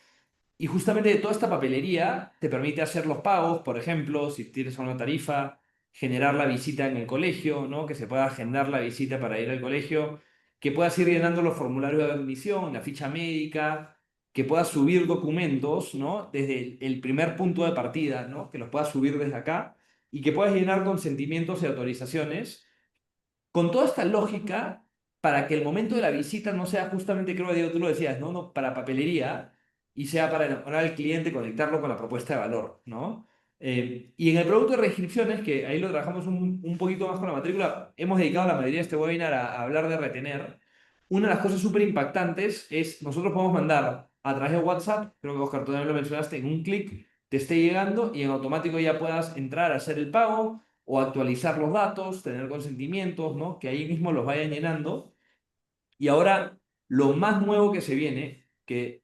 Speaker 1: Y justamente toda esta papelería te permite hacer los pagos, por ejemplo, si tienes una tarifa, generar la visita en el colegio, ¿no? Que se pueda agendar la visita para ir al colegio, que puedas ir llenando los formularios de admisión, la ficha médica, que puedas subir documentos, ¿no? Desde el primer punto de partida, ¿no? Que los puedas subir desde acá y que puedas llenar consentimientos y autorizaciones con toda esta lógica para que el momento de la visita no sea justamente, creo que Diego, tú lo decías, ¿no? No para papelería y sea para enamorar al cliente, conectarlo con la propuesta de valor, ¿no? Y en el producto de restricciones, que ahí lo trabajamos un poquito más con la matrícula, hemos dedicado la mayoría de este webinar a hablar de retener. Una de las cosas súper impactantes es, nosotros podemos mandar a través de WhatsApp, creo que Oscar, tú también lo mencionaste, en un clic te esté llegando y en automático ya puedas entrar a hacer el pago o actualizar los datos, tener consentimientos, ¿no? Que ahí mismo los vayan llenando. Y ahora, lo más nuevo que se viene, que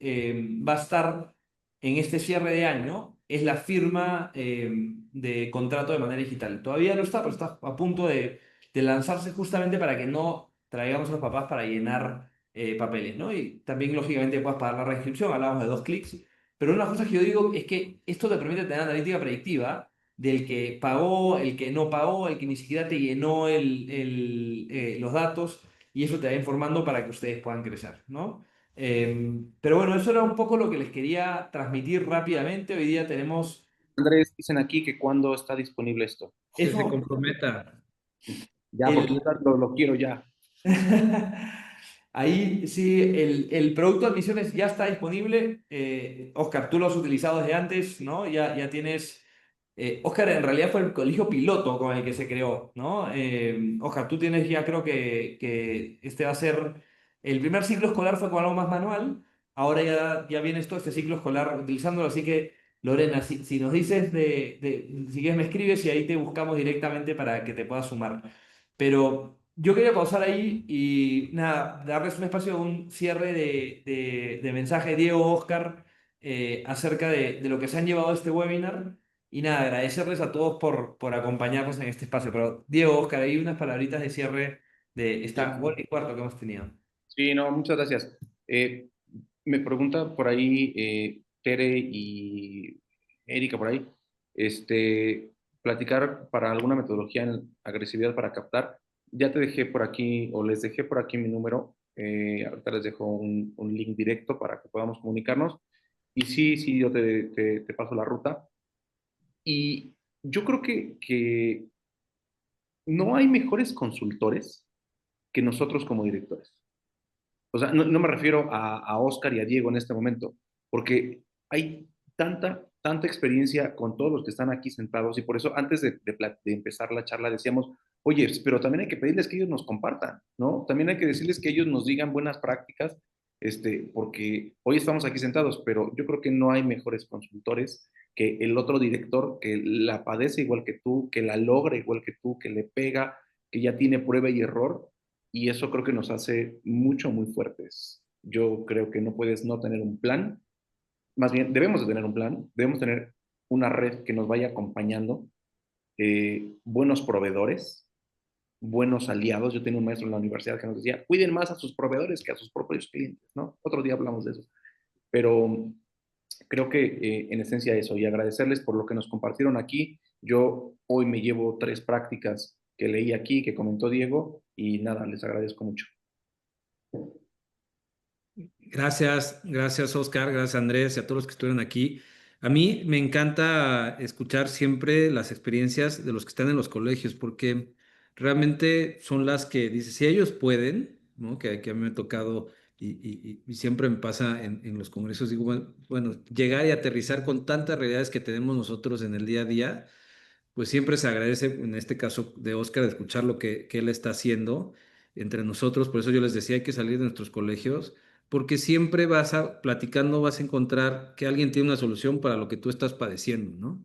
Speaker 1: va a estar en este cierre de año, es la firma de contrato de manera digital. Todavía no está, pero está a punto de lanzarse justamente para que no traigamos a los papás para llenar papeles, ¿no? Y también, lógicamente, puedas pagar la reinscripción, hablamos de 2 clics. Pero una de las cosas que yo digo es que esto te permite tener analítica predictiva del que pagó, el que no pagó, el que ni siquiera te llenó los datos y eso te va informando para que ustedes puedan crecer, ¿no? Pero bueno, eso era un poco lo que les quería transmitir rápidamente. Hoy día tenemos
Speaker 2: Andrés, dicen aquí que cuándo está disponible esto.
Speaker 3: que se
Speaker 1: eso,
Speaker 3: comprometa.
Speaker 2: Ya, porque yo
Speaker 1: el,
Speaker 2: lo quiero ya.
Speaker 1: ahí sí, el producto de admisiones ya está disponible. Oscar, tú lo has utilizado desde antes, ¿no? Ya tienes. Oscar en realidad fue el colegio piloto con el que se creó, ¿no? Oscar, tú tienes ya, creo que este va a ser. El primer ciclo escolar fue con algo más manual. Ahora ya vienes todo este ciclo escolar utilizándolo. Así que, Lorena, si nos dices si quieres, me escribes y ahí te buscamos directamente para que te puedas sumar. Pero yo quería pausar ahí y nada, darles un espacio, un cierre de mensaje, Diego, Oscar, acerca de lo que se han llevado a este webinar. Y nada, agradecerles a todos por acompañarnos en este espacio. Pero Diego, Oscar, hay unas palabritas de cierre de esta hora y cuarto que hemos tenido.
Speaker 2: Sí, no, muchas gracias. Me pregunta por ahí Tere y Erika por ahí, platicar para alguna metodología en agresividad para captar. Ya te dejé por aquí, o les dejé por aquí mi número. Ahorita les dejo un link directo para que podamos comunicarnos. Y sí, sí, yo te paso la ruta. Y yo creo que no hay mejores consultores que nosotros como directores. O sea, no me refiero a Oscar y a Diego en este momento, porque hay tanta experiencia con todos los que están aquí sentados y por eso antes de empezar la charla decíamos, oye, pero también hay que pedirles que ellos nos compartan, ¿no? También hay que decirles que ellos nos digan buenas prácticas, porque hoy estamos aquí sentados, pero yo creo que no hay mejores consultores que el otro director que la padece igual que tú, que la logra igual que tú, que le pega, que ya tiene prueba y error y eso creo que nos hace mucho, muy fuertes. Yo creo que no puedes no tener un plan, más bien debemos de tener un plan, debemos tener una red que nos vaya acompañando, buenos proveedores, buenos aliados. Yo tenía un maestro en la universidad que nos decía, cuiden más a sus proveedores que a sus propios clientes, ¿no? Otro día hablamos de eso. Pero creo que en esencia eso, y agradecerles por lo que nos compartieron aquí. Yo hoy me llevo 3 prácticas que leí aquí, que comentó Diego, y nada, les agradezco mucho.
Speaker 3: Gracias, gracias Oscar, gracias Andrés y a todos los que estuvieron aquí. A mí me encanta escuchar siempre las experiencias de los que están en los colegios porque realmente son las que, dice, si ellos pueden, ¿no? Que a mí me ha tocado y siempre me pasa en los congresos, digo, bueno, llegar y aterrizar con tantas realidades que tenemos nosotros en el día a día pues siempre se agradece, en este caso de Oscar, de escuchar lo que él está haciendo entre nosotros. Por eso yo les decía, hay que salir de nuestros colegios, porque siempre platicando, vas a encontrar que alguien tiene una solución para lo que tú estás padeciendo, ¿no?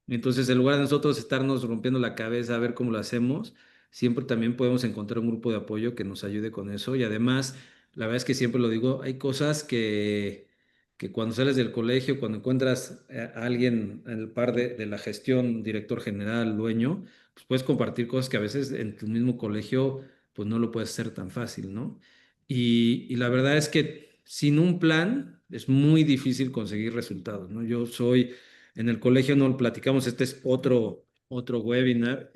Speaker 3: Entonces, en lugar de nosotros estarnos rompiendo la cabeza a ver cómo lo hacemos, siempre también podemos encontrar un grupo de apoyo que nos ayude con eso. Y además, la verdad es que siempre lo digo, hay cosas que cuando sales del colegio, cuando encuentras a alguien en el par de la gestión, director general, dueño, pues puedes compartir cosas que a veces en tu mismo colegio, pues no lo puedes hacer tan fácil, ¿no? Y la verdad es que sin un plan es muy difícil conseguir resultados, ¿no? Yo soy en el colegio no lo platicamos, este es otro webinar.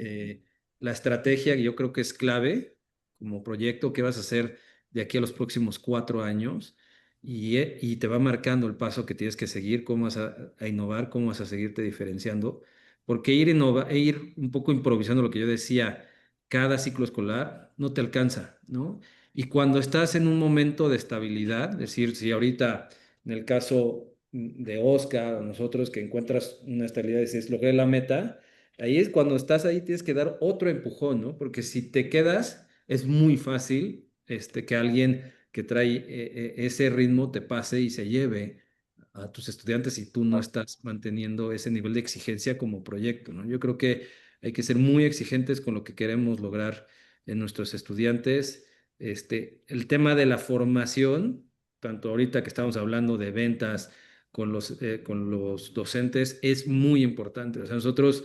Speaker 3: La estrategia que yo creo que es clave como proyecto que vas a hacer de aquí a los próximos 4 años y te va marcando el paso que tienes que seguir, cómo vas a innovar, cómo vas a seguirte diferenciando, porque ir un poco improvisando lo que yo decía, cada ciclo escolar no te alcanza, ¿no? Y cuando estás en un momento de estabilidad, es decir, si ahorita en el caso de Oscar o nosotros que encuentras una estabilidad y dices, logré la meta, ahí es cuando estás ahí tienes que dar otro empujón, ¿no? Porque si te quedas, es muy fácil que alguien que trae ese ritmo te pase y se lleve a tus estudiantes si tú no estás manteniendo ese nivel de exigencia como proyecto, ¿no? Yo creo que hay que ser muy exigentes con lo que queremos lograr en nuestros estudiantes. El tema de la formación, tanto ahorita que estamos hablando de ventas con los docentes, es muy importante. O sea, nosotros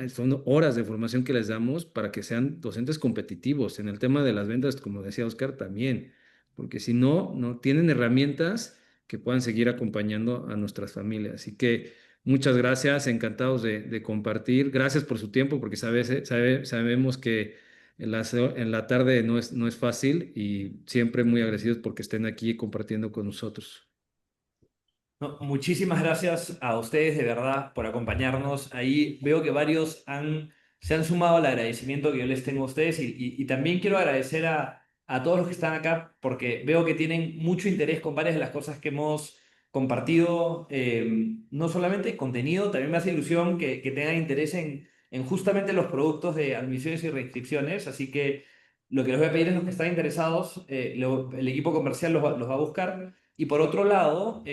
Speaker 3: son horas de formación que les damos para que sean docentes competitivos. En el tema de las ventas, como decía Oscar, también, porque si no, no tienen herramientas que puedan seguir acompañando a nuestras familias. Así que muchas gracias, encantados de compartir. Gracias por su tiempo, porque sabemos que en la tarde no es fácil y siempre muy agradecidos porque estén aquí compartiendo con nosotros.
Speaker 1: No, muchísimas gracias a ustedes de verdad por acompañarnos. Ahí veo que varios se han sumado al agradecimiento que yo les tengo a ustedes y también quiero agradecer a todos los que están acá porque veo que tienen mucho interés con varias de las cosas que hemos compartido. No solamente contenido, también me hace ilusión que tengan interés en justamente los productos de admisiones y reinscripciones. Así que lo que les voy a pedir es los que están interesados, el equipo comercial los va a buscar. Y por otro lado,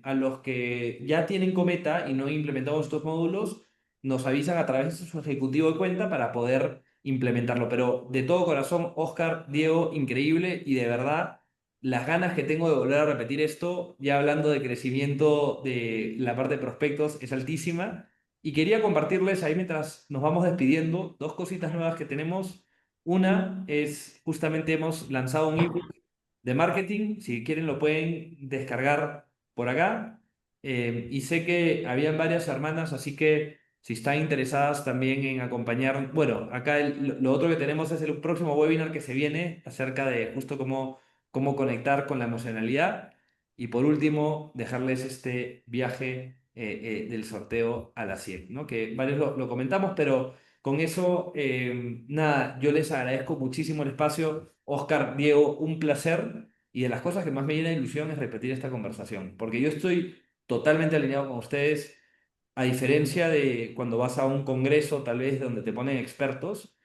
Speaker 1: a los que ya tienen Cometa y no implementamos estos módulos, nos avisan a través de su ejecutivo de cuenta para poder implementarlo. Pero de todo corazón, Oscar, Diego, increíble y de verdad, las ganas que tengo de volver a repetir esto, ya hablando de crecimiento de la parte de prospectos, es altísima. Y quería compartirles ahí mientras nos vamos despidiendo dos cositas nuevas que tenemos. Una es justamente hemos lanzado un ebook de marketing, si quieren lo pueden descargar por acá. Y sé que habían varias hermanas, así que si están interesadas también en acompañar, bueno, acá lo otro que tenemos es el próximo webinar que se viene acerca de justo cómo conectar con la emocionalidad. Y por último, dejarles este viaje del sorteo a la 100, ¿no? Que varios lo comentamos, pero con eso, nada, yo les agradezco muchísimo el espacio. Oscar, Diego, un placer. Y de las cosas que más me llena de ilusión es repetir esta conversación, porque yo estoy totalmente alineado con ustedes, a diferencia de cuando vas a un congreso, tal vez donde te ponen expertos,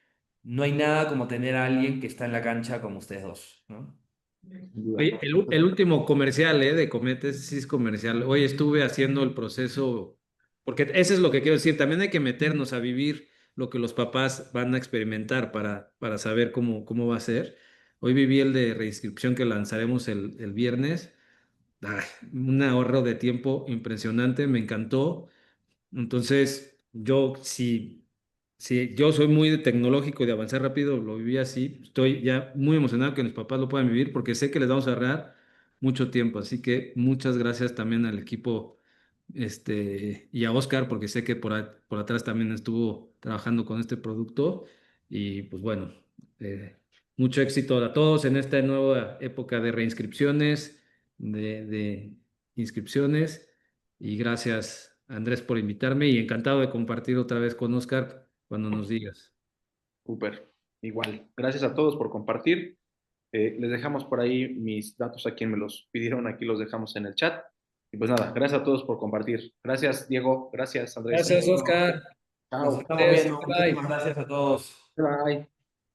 Speaker 1: no hay nada como tener a alguien que está en la cancha como ustedes dos, ¿no?
Speaker 2: Sin duda.
Speaker 3: Oye, el último comercial, de Cometes, sí es comercial. Hoy estuve haciendo el proceso, porque eso es lo que quiero decir, también hay que meternos a vivir lo que los papás van a experimentar para saber cómo va a ser. Hoy viví el de reinscripción que lanzaremos el viernes. Ay, un ahorro de tiempo impresionante, me encantó. Entonces, si yo soy muy de tecnológico y de avanzar rápido, lo viví así. Estoy ya muy emocionado que mis papás lo puedan vivir porque sé que les vamos a ahorrar mucho tiempo. Así que muchas gracias también al equipo, y a Oscar, porque sé que por atrás también estuvo trabajando con este producto. Y pues bueno, mucho éxito a todos en esta nueva época de reinscripciones, de inscripciones. Y gracias, Andrés, por invitarme y encantado de compartir otra vez con Oscar cuando nos digas.
Speaker 2: Súper. Igual. Gracias a todos por compartir. Les dejamos por ahí mis datos a quien me los pidieron. Aquí los dejamos en el chat. Y pues nada, gracias a todos por compartir. Gracias, Diego. Gracias, Andrés.
Speaker 3: Gracias, Oscar.
Speaker 1: Nos
Speaker 2: Chao.
Speaker 1: estamos viendo.
Speaker 3: Bye.
Speaker 1: Muchísimas gracias a todos.
Speaker 2: Bye.